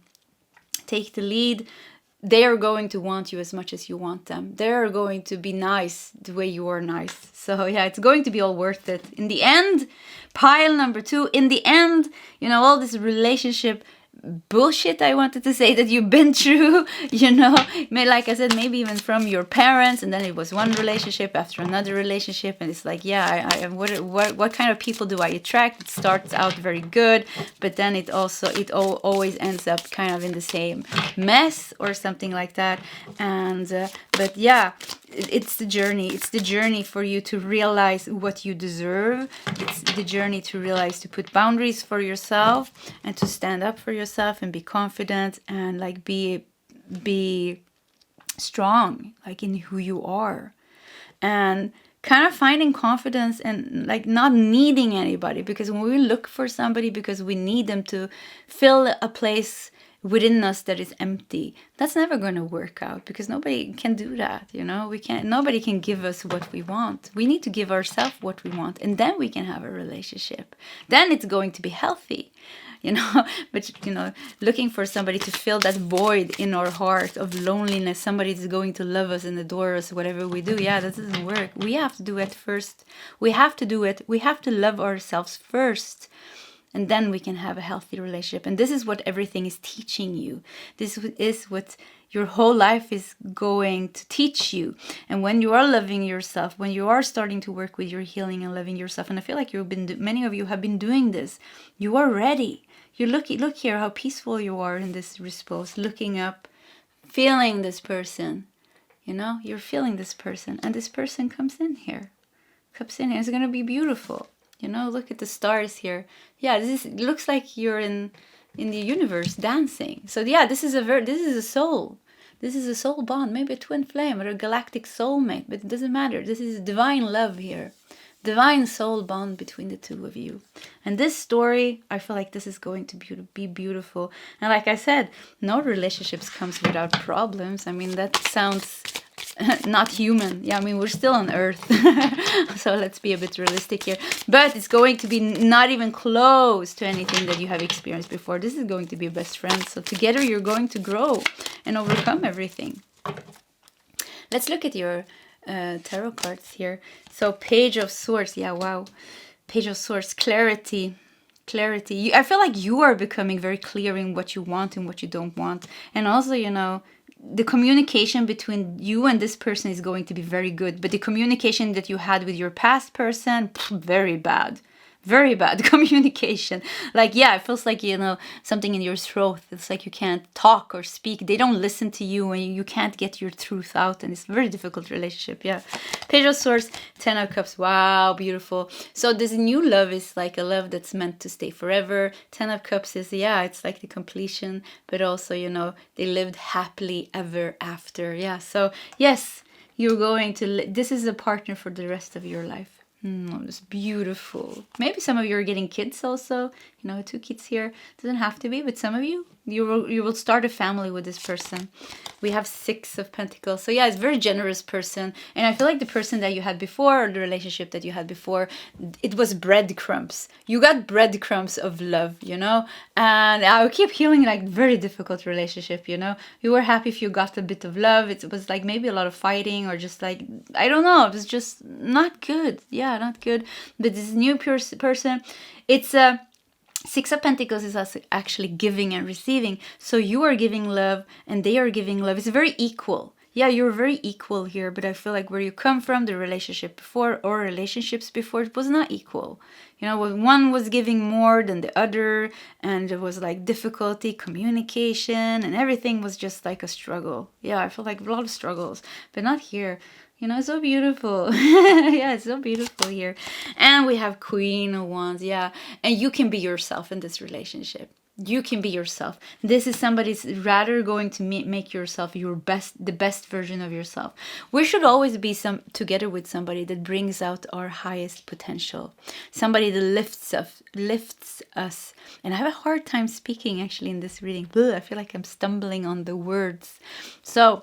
[SPEAKER 1] Take the lead. They are going to want you as much as you want them. They're going to be nice the way you are nice. So yeah, it's going to be all worth it. In the end, pile number 2, in the end, you know, all this relationship bullshit, I wanted to say, that you've been through, you know, like I said, maybe even from your parents, and then it was one relationship after another relationship, and it's like, yeah, what kind of people do I attract? It starts out very good, but then it always ends up kind of in the same mess or something like that. And but yeah, it's the journey. It's the journey for you to realize what you deserve. It's the journey to realize, to put boundaries for yourself, and to stand up for yourself, and be confident, and like be strong, like in who you are, and kind of finding confidence, and like not needing anybody. Because when we look for somebody because we need them to fill a place within us that is empty, that's never going to work out, because nobody can do that. Nobody can give us what we want. We need to give ourselves what we want, and then we can have a relationship. Then it's going to be healthy. But looking for somebody to fill that void in our heart of loneliness, somebody that's going to love us and adore us, whatever we do, that doesn't work. We have to do it first. We have to love ourselves first, and then we can have a healthy relationship. And this is what everything is teaching you. This is what your whole life is going to teach you. And when you are loving yourself, when you are starting to work with your healing and loving yourself, and I feel like many of you have been doing this, you are ready. You look here how peaceful you are in this repose, looking up, feeling this person. You're feeling this person, and this person comes in here. It's going to be beautiful. Look at the stars here. It looks like you're in the universe dancing. So this is a soul. This is a soul bond, maybe a twin flame or a galactic soulmate, but it doesn't matter. This is divine love here. Divine soul bond between the two of you. And this story, I feel like this is going to be beautiful. And like I said, no relationships comes without problems. I mean, that sounds not human. We're still on Earth. So let's be a bit realistic here. But it's going to be not even close to anything that you have experienced before. This is going to be best friends. So together you're going to grow and overcome everything. Let's look at your tarot cards here. So Page of Swords. Wow. Page of Swords. Clarity. I feel like you are becoming very clear in what you want and what you don't want. And also, the communication between you and this person is going to be very good. But the communication that you had with your past person, very bad. Very bad communication. It feels like, something in your throat. It's like you can't talk or speak. They don't listen to you, and you can't get your truth out. And it's a very difficult relationship. Page of Swords, 10 of Cups. Wow, beautiful. So this new love is like a love that's meant to stay forever. 10 of Cups is, it's like the completion. But also, they lived happily ever after. So, yes, you're going to... This is a partner for the rest of your life. It's beautiful. Maybe some of you are getting kids also. 2 kids here. Doesn't have to be, but some of you will start a family with this person. We have 6 of Pentacles. So it's a very generous person. And I feel like the person that you had before, or the relationship that you had before, it was breadcrumbs. You got breadcrumbs of love, And I keep healing like very difficult relationship, You were happy if you got a bit of love. It was like maybe a lot of fighting, or just like, I don't know. It was just not good. Not good. But this new person, it's a... 6 of Pentacles is actually giving and receiving. So you are giving love and they are giving love. It's very equal. You're very equal here. But I feel like where you come from, the relationship before or relationships before, it was not equal. One was giving more than the other. And it was like difficulty, communication, and everything was just like a struggle. I feel like a lot of struggles. But not here. It's so beautiful. It's so beautiful here. And we have Queen of Wands. And you can be yourself in this relationship. You can be yourself. This is somebody's rather going to make yourself the best version of yourself. We should always be together with somebody that brings out our highest potential. Somebody that lifts us. And I have a hard time speaking actually in this reading. I feel like I'm stumbling on the words. So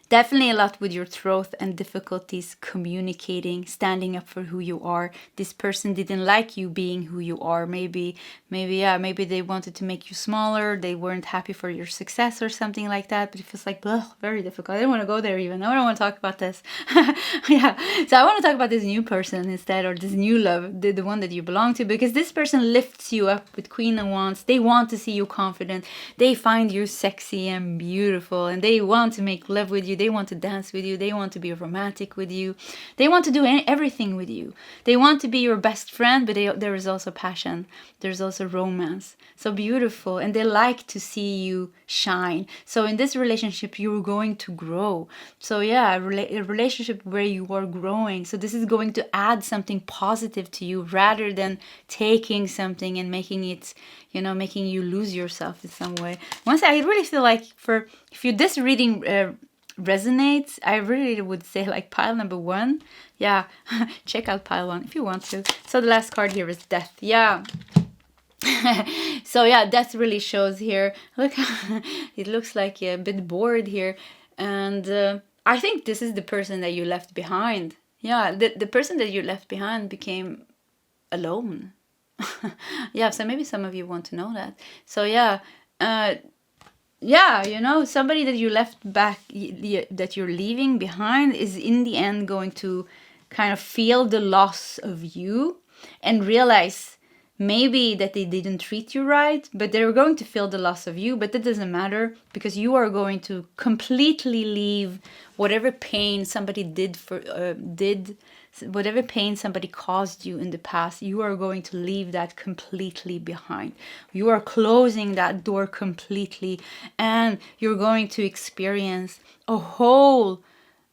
[SPEAKER 1] definitely a lot with your throat and difficulties communicating, standing up for who you are. This person didn't like you being who you are. Maybe they wanted to make you smaller. They weren't happy for your success or something like that. But it feels like, very difficult. I don't want to go there even. I don't want to talk about this. So I want to talk about this new person instead, or this new love, the one that you belong to, because this person lifts you up with Queen of Wands. They want to see you confident. They find you sexy and beautiful, and they want to make love with you. They want to dance with you. They want to be romantic with you. They want to do everything with you. They want to be your best friend, but there is also passion. There's also romance. So beautiful. And they like to see you shine. So in this relationship, you're going to grow. So a relationship where you are growing. So this is going to add something positive to you rather than taking something and making it, making you lose yourself in some way. I really feel like if this reading resonates, I really would say like pile number 1. Check out pile 1 if you want to. So the last card here is Death. So yeah, that really shows here. Look, it looks like you're a bit bored here. And I think this is the person that you left behind. Yeah, the person that you left behind became alone. Yeah, so maybe some of you want to know that. So yeah, yeah, you know, somebody that you left back, that you're leaving behind, is in the end going to kind of feel the loss of you and realize maybe that they didn't treat you right, but they're going to feel the loss of you. But that doesn't matter, because you are going to completely leave whatever pain somebody whatever pain somebody caused you in the past. You are going to leave that completely behind. You are closing that door completely, and you're going to experience a whole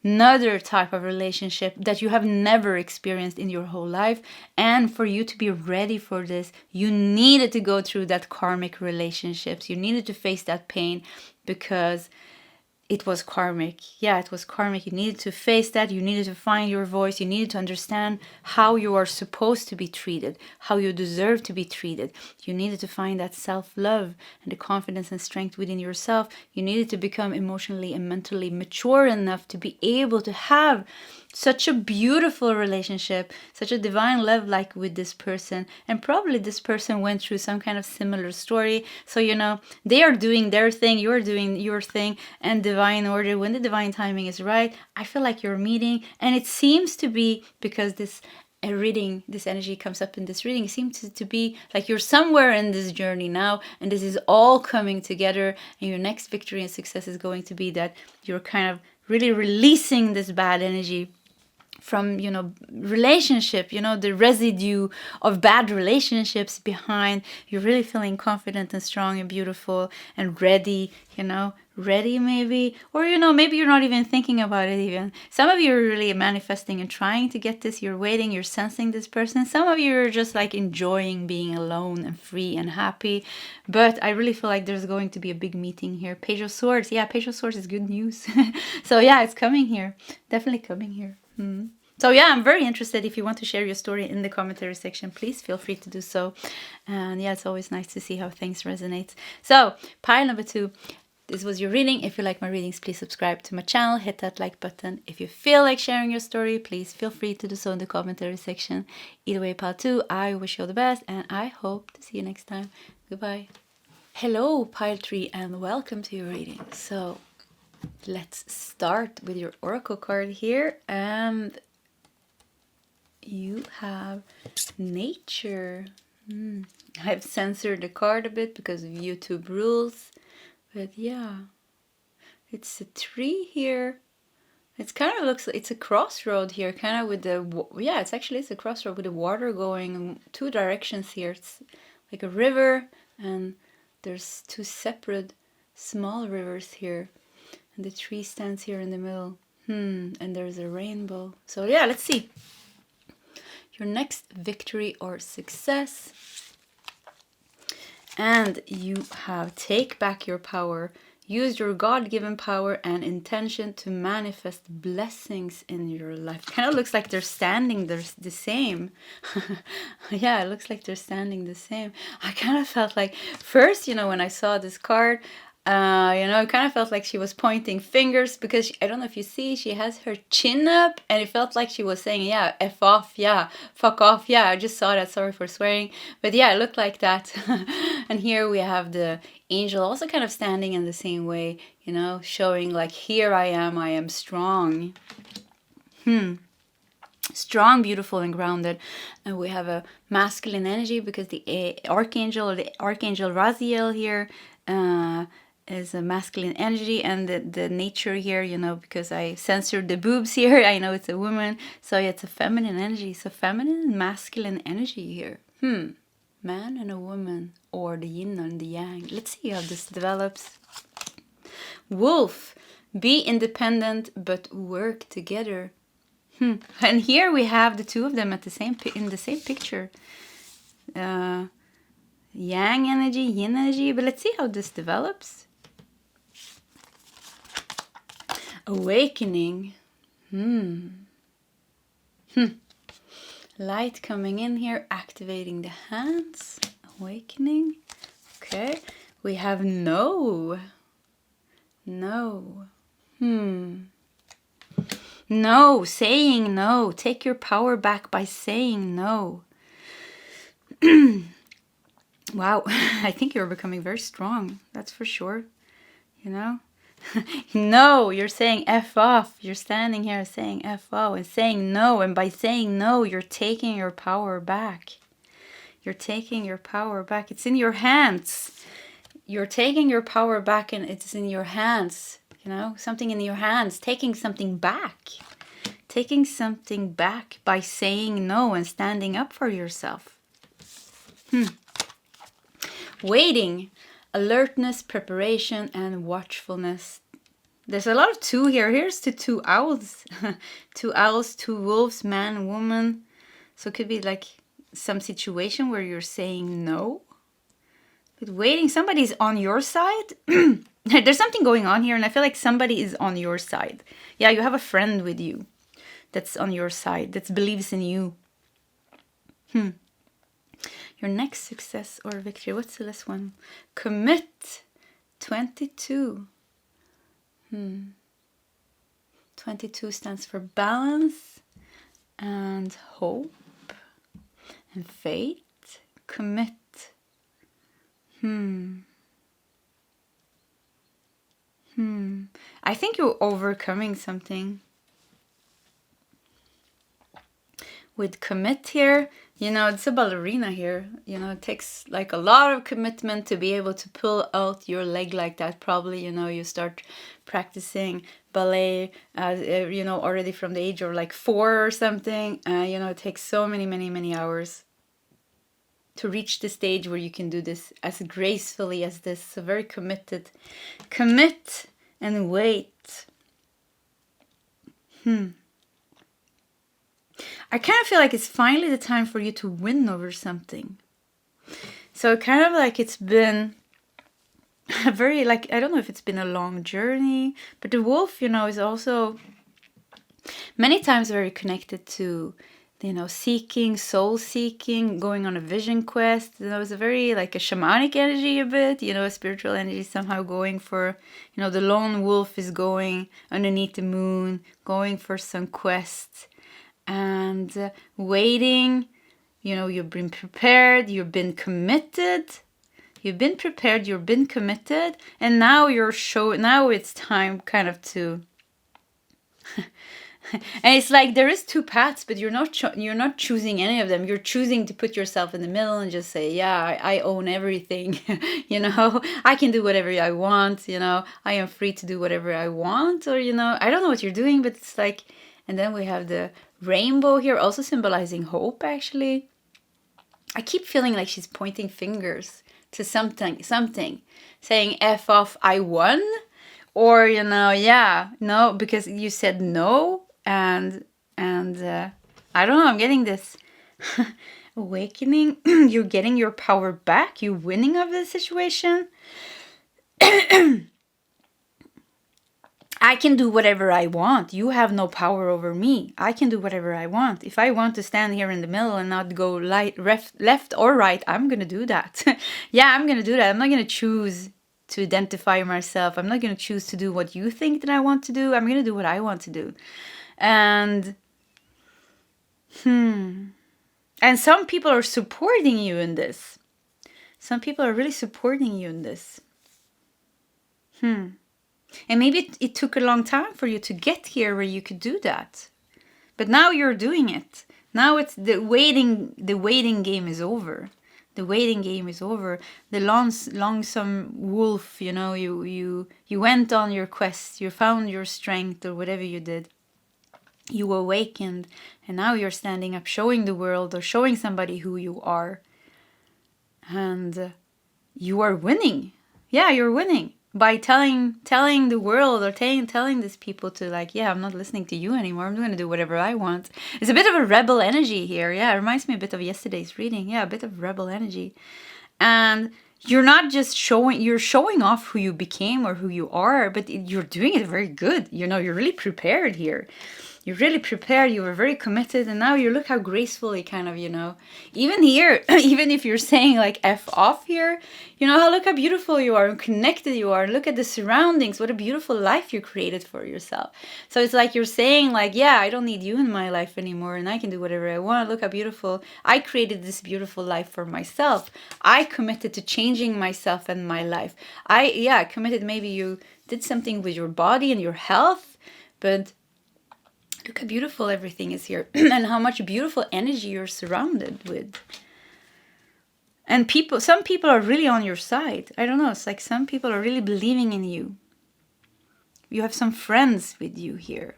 [SPEAKER 1] another type of relationship that you have never experienced in your whole life. And for you to be ready for this, you needed to go through that karmic relationships. You needed to face that pain, because it was karmic. Yeah, it was karmic. You needed to face that. You needed to find your voice. You needed to understand how you are supposed to be treated, how you deserve to be treated. You needed to find that self-love and the confidence and strength within yourself. You needed to become emotionally and mentally mature enough to be able to have such a beautiful relationship, such a divine love like with this person. And probably this person went through some kind of similar story. So, you know, they are doing their thing, you're doing your thing, and divine order. When the divine timing is right, I feel like you're meeting. And it seems to be, because this reading, this energy comes up in this reading, it seems to be like you're somewhere in this journey now, and this is all coming together. And your next victory and success is going to be that you're kind of really releasing this bad energy from, you know, relationship, you know, the residue of bad relationships behind. You're really feeling confident and strong and beautiful and ready, you know, ready maybe. Or, you know, maybe you're not even thinking about it even. Some of you are really manifesting and trying to get this. You're waiting, you're sensing this person. Some of you are just like enjoying being alone and free and happy. But I really feel like there's going to be a big meeting here. Page of Swords. Yeah, Page of Swords is good news. So yeah, it's coming here. Definitely coming here. So yeah, I'm very interested. If you want to share your story in the commentary section, please feel free to do so. And yeah, it's always nice to see how things resonate. So pile number 2, this was your reading. If you like my readings, please subscribe to my channel, hit that like button. If you feel like sharing your story, please feel free to do so in the commentary section. Either way, pile 2, I wish you all the best, and I hope to see you next time. Goodbye. Hello, pile 3, and welcome to your reading. So let's start with your oracle card here, and you have nature. I've censored the card a bit because of YouTube rules, but yeah, it's a tree here. It's kind of looks like it's a crossroad here, kind of with the, yeah, it's a crossroad with the water going in 2 directions here. It's like a river, and there's 2 separate small rivers here, and the tree stands here in the middle. And there's a rainbow. So yeah, let's see your next victory or success. And you have take back your power. Use your God-given power and intention to manifest blessings in your life. Kind of looks like they're standing there the same. Yeah, it looks like they're standing the same. I kind of felt like, first, you know, when I saw this card, you know, it kind of felt like she was pointing fingers, because I don't know if you see, she has her chin up, and it felt like she was saying, yeah, F off, yeah, fuck off, yeah, I just saw that, sorry for swearing, but yeah, it looked like that. And here we have the angel also kind of standing in the same way, you know, showing like, here I am strong. Strong, beautiful, and grounded. And we have a masculine energy, because the archangel, or the archangel Raziel here, is a masculine energy. And the nature here, you know, because I censored the boobs here, I know it's a woman, so yeah, it's a feminine energy. So feminine and masculine energy here. Man and a woman, or the yin and the yang. Let's see how this develops. Wolf, be independent but work together. And here we have the 2 of them at the same in the same picture. Yang energy, yin energy. But let's see how this develops. Awakening. Light coming in here, activating the hands. Awakening. Okay. We have no. No. No. Saying no. Take your power back by saying no. Wow. I think you're becoming very strong. That's for sure. You know? No, you're saying F off. You're standing here saying F off and saying no. And by saying no, you're taking your power back. You're taking your power back. It's in your hands. You're taking your power back and it's in your hands. You know, something in your hands. Taking something back. Taking something back by saying no and standing up for yourself. Waiting. Alertness, preparation, and watchfulness. There's a lot of two here. Here's the two owls. Two owls, two wolves, man, woman. So it could be like some situation where you're saying no. But waiting, somebody's on your side. There's something going on here and I feel like somebody is on your side. Yeah, you have a friend with you that's on your side, that believes in you. Your next success or victory. What's the last one? Commit. 22. 22 stands for balance and hope and faith. Commit. I think you're overcoming something. With commit here, you know, it's a ballerina here. You know, it takes like a lot of commitment to be able to pull out your leg like that. Probably, you know, you start practicing ballet, you know, already from the age of like 4 or something. You know, it takes so many hours to reach the stage where you can do this as gracefully as this. So very committed. Commit and wait. I kind of feel like it's finally the time for you to win over something. So kind of like it's been a very, like, I don't know if it's been a long journey, but the wolf, you know, is also many times very connected to, you know, seeking, soul seeking, going on a vision quest. You know, it's a very like a shamanic energy a bit, you know, a spiritual energy somehow going for, you know, the lone wolf is going underneath the moon, going for some quest. And waiting, you know, you've been prepared, you've been committed, you've been prepared, you've been committed, and now now it's time kind of to and it's like there is 2 paths, but you're not choosing any of them. You're choosing to put yourself in the middle and just say, yeah, I own everything. You know, I can do whatever I want, you know, I am free to do whatever I want, or, you know, I don't know what you're doing, but it's like, and then we have the rainbow here, also symbolizing hope, actually. I keep feeling like she's pointing fingers to something, saying F off, I won. Or, you know, yeah, no, because you said no. And I don't know, I'm getting this awakening. You're getting your power back. You're winning of the situation. I can do whatever I want. You have no power over me. I can do whatever I want. If I want to stand here in the middle and not go left or right, I'm going to do that. Yeah, I'm going to do that. I'm not going to choose to identify myself. I'm not going to choose to do what you think that I want to do. I'm going to do what I want to do. And some people are supporting you in this. Some people are really supporting you in this. And maybe it took a long time for you to get here where you could do that. But now you're doing it. Now it's the waiting game is over. The waiting game is over. The longsome wolf, you know, you went on your quest, you found your strength or whatever you did. You awakened and now you're standing up, showing the world or showing somebody who you are. And you are winning. Yeah, you're winning. By telling the world or telling these people to, like, yeah, I'm not listening to you anymore. I'm going to do whatever I want. It's a bit of a rebel energy here. Yeah, it reminds me a bit of yesterday's reading. Yeah, a bit of rebel energy. And you're not just you're showing off who you became or who you are, but you're doing it very good. You know, you're really prepared here. You really prepared, you were very committed, and now you look how gracefully kind of, even here, even if you're saying like F off here, look how beautiful you are and connected you are. Look at the surroundings, what a beautiful life you created for yourself. So it's like you're saying like, yeah, I don't need you in my life anymore and I can do whatever I want. Look how beautiful, I created this beautiful life for myself. I committed to changing myself and my life. I committed, maybe you did something with your body and your health, but look how beautiful everything is here and how much beautiful energy you're surrounded with. And some people are really on your side. I don't know. It's like some people are really believing in you. You have some friends with you here.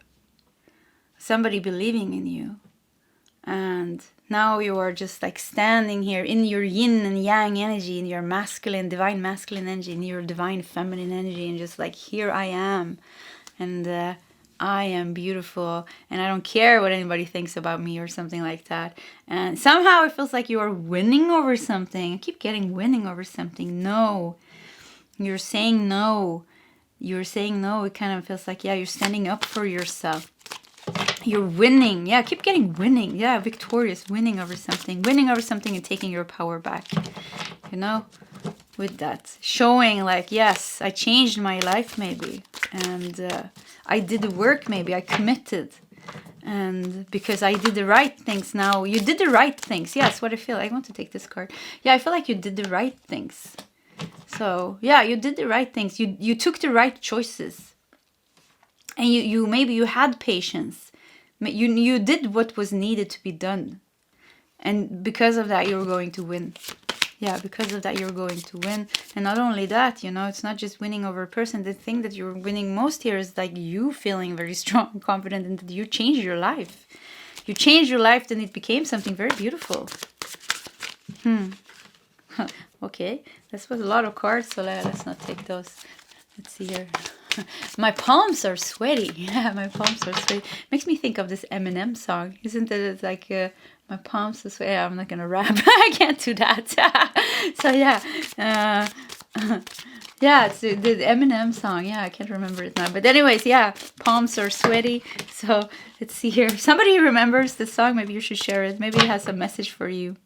[SPEAKER 1] Somebody believing in you. And now you are just like standing here in your yin and yang energy, in your masculine, divine masculine energy, in your divine feminine energy. And just like, here I am. And I am beautiful and I don't care what anybody thinks about me or something like that. And somehow it feels like you are winning over something. I keep getting winning over something. No. You're saying no. You're saying no. It kind of feels like, yeah, you're standing up for yourself. You're winning. Yeah, keep getting winning. Yeah, victorious, winning over something. Winning over something and taking your power back. With that. Showing like, yes, I changed my life maybe. And I did the work maybe. I committed. And because I did the right things now. You did the right things. Yeah, that's what I feel. I want to take this card. Yeah, I feel like you did the right things. So, yeah, you did the right things. You took the right choices. And you maybe you had patience. You did what was needed to be done. And because of that, you're going to win. Yeah, because of that, you're going to win. And not only that, it's not just winning over a person. The thing that you're winning most here is like you feeling very strong and confident and that you changed your life. You changed your life, then it became something very beautiful. Okay, this was a lot of cards, so let's not take those. Let's see here. My palms are sweaty. Yeah, my palms are sweaty. Makes me think of this Eminem song. Isn't it? It's like my palms are sweaty. I'm not gonna rap. I can't do that. So yeah, yeah, it's the Eminem song. Yeah, I can't remember it now. But anyways, yeah, palms are sweaty. So let's see here. If somebody remembers the song, maybe you should share it. Maybe it has a message for you.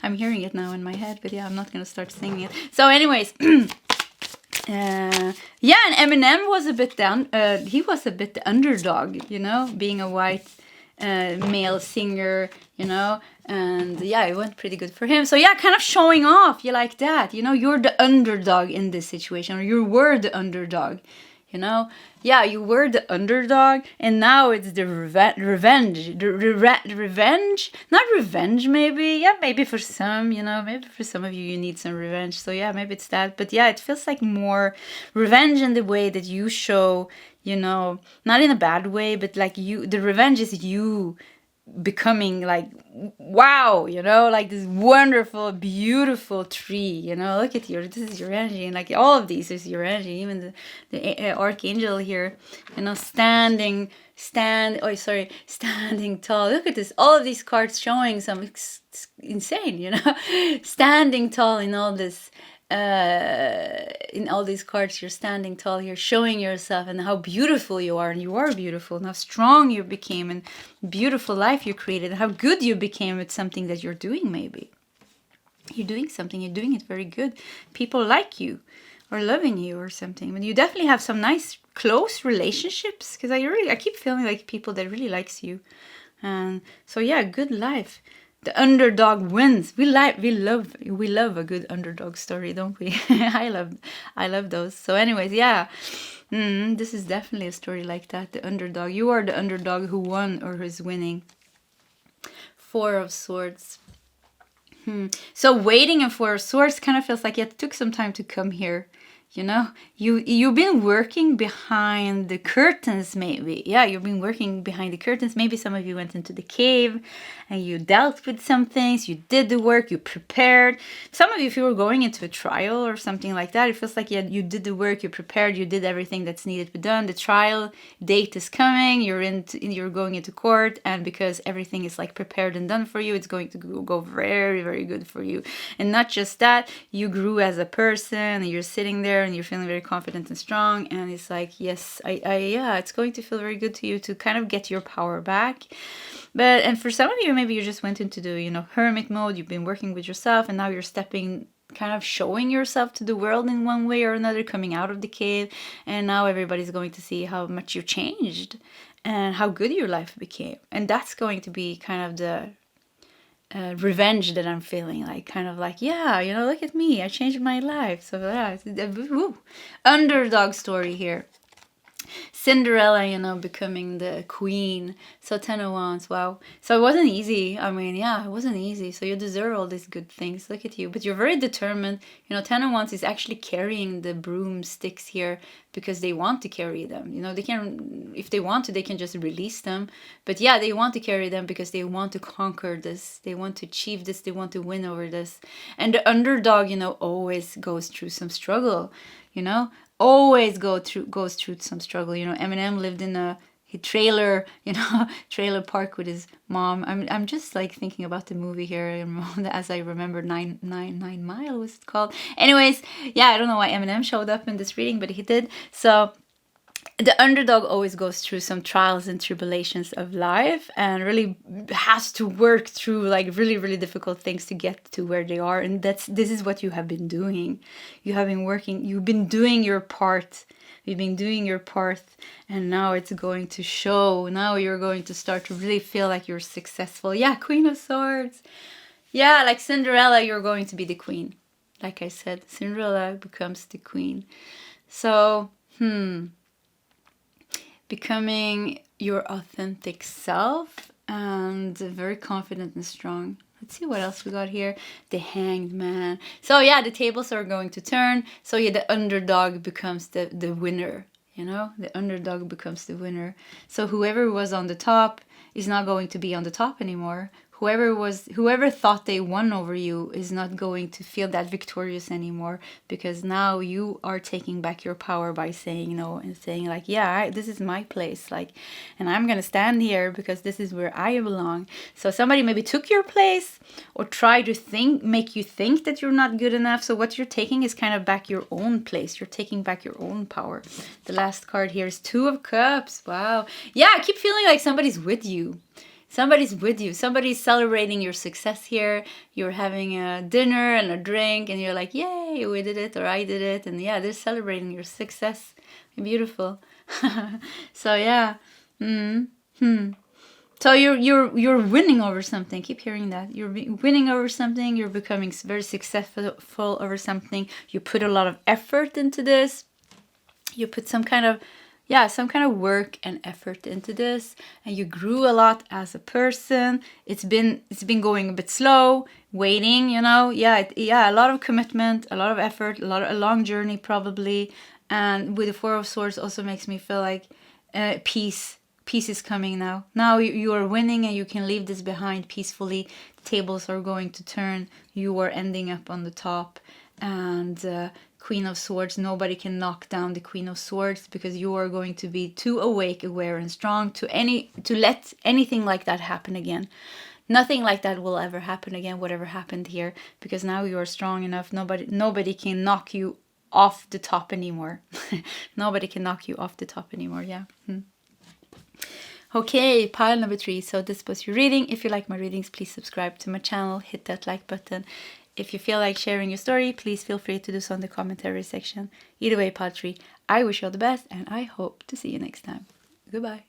[SPEAKER 1] I'm hearing it now in my head, but yeah, I'm not gonna start singing it. So anyways, yeah, and Eminem was a bit down. He was a bit the underdog, being a white male singer, and yeah, it went pretty good for him. So yeah, kind of showing off. You like that, you're the underdog in this situation, or you were the underdog. Yeah, you were the underdog, and now it's the revenge. Revenge? Not revenge, maybe. Yeah, maybe for some, maybe for some of you, you need some revenge. So yeah, maybe it's that. But yeah, it feels like more revenge in the way that you show, not in a bad way, but like the revenge is you becoming like, wow, like this wonderful, beautiful tree, look at this is your energy, and like all of these is your energy, even the Archangel here, standing tall. Look at this, all of these cards showing some insane, standing tall in all this, in all these cards. You're standing tall here, showing yourself and how beautiful you are, and you are beautiful, and how strong you became, and beautiful life you created, and how good you became with something that you're doing. Maybe you're doing something, you're doing it very good, people like you or loving you or something. But you definitely have some nice close relationships, because I keep feeling like people that really likes you. And so yeah, good life. The underdog wins. We love a good underdog story, don't we? I love those. So anyways, yeah, this is definitely a story like that. The underdog. You are the underdog who won or who's winning. Four of Swords. So waiting and Four of Swords kind of feels like it took some time to come here. You've been working behind the curtains, maybe. Yeah, you've been working behind the curtains. Maybe some of you went into the cave and you dealt with some things. You did the work, you prepared. Some of you, if you were going into a trial or something like that, it feels like you did the work, you prepared, you did everything that's needed to be done. The trial date is coming, you're going into court, and because everything is like prepared and done for you, it's going to go very, very good for you. And not just that, you grew as a person, and you're sitting there there and you're feeling very confident and strong. And it's like, yes, yeah, it's going to feel very good to you to kind of get your power back. And for some of you, maybe you just went into the, hermit mode. You've been working with yourself and now you're stepping, kind of showing yourself to the world in one way or another, coming out of the cave. And now everybody's going to see how much you changed and how good your life became. And that's going to be kind of the revenge that I'm feeling, like kind of like, yeah, look at me, I changed my life. So yeah, underdog story here. Cinderella, becoming the queen. So 10 of Wands, wow. So it wasn't easy. I mean, yeah, it wasn't easy. So you deserve all these good things. Look at you. But you're very determined. 10 of Wands is actually carrying the broomsticks here because they want to carry them. They can, if they want to, they can just release them. But yeah, they want to carry them because they want to conquer this. They want to achieve this. They want to win over this. And the underdog, always goes through some struggle, always goes through some struggle. Eminem lived in a trailer, trailer park with his mom. I'm just like thinking about the movie here as I remember, Nine Mile was it called. Anyways, yeah, I don't know why Eminem showed up in this reading, but he did. So the underdog always goes through some trials and tribulations of life and really has to work through like really, really difficult things to get to where they are. And this is what you have been doing. You have been working, you've been doing your part. You've been doing your part and now it's going to show. Now you're going to start to really feel like you're successful. Yeah, Queen of Swords. Yeah, like Cinderella, you're going to be the queen. Like I said, Cinderella becomes the queen. So, becoming your authentic self and very confident and strong. Let's see what else we got here. The Hanged Man. So yeah, the tables are going to turn. So yeah, the underdog becomes the winner. The underdog becomes the winner. So whoever was on the top is not going to be on the top anymore. Whoever thought they won over you is not going to feel that victorious anymore, because now you are taking back your power by saying no and saying like, yeah, this is my place, like, and I'm gonna stand here because this is where I belong. So somebody maybe took your place or tried to make you think that you're not good enough. So what you're taking is kind of back your own place. You're taking back your own power. The last card here is Two of Cups. Wow. Yeah, I keep feeling like somebody's with you. Somebody's with you. Somebody's celebrating your success here. You're having a dinner and a drink and you're like, yay, we did it, or I did it. And yeah, they're celebrating your success. Beautiful. So yeah. So you're winning over something. Keep hearing that. You're winning over something. You're becoming very successful over something. You put a lot of effort into this. You put some kind of work and effort into this, and you grew a lot as a person. It's been going a bit slow, waiting, a lot of commitment, a lot of effort, a long journey probably. And with the Four of Swords also makes me feel like peace is coming now. Now you are winning and you can leave this behind peacefully. The tables are going to turn. You are ending up on the top, and Queen of Swords, nobody can knock down the Queen of Swords, because you are going to be too awake, aware, and strong to let anything like that happen again. Nothing like that will ever happen again, whatever happened here, because now you are strong enough. Nobody can knock you off the top anymore. Nobody can knock you off the top anymore, yeah. Okay, pile number 3. So this was your reading. If you like my readings, please subscribe to my channel, hit that like button. If you feel like sharing your story, please feel free to do so in the commentary section. Either way, pile 3, I wish you all the best, and I hope to see you next time. Goodbye.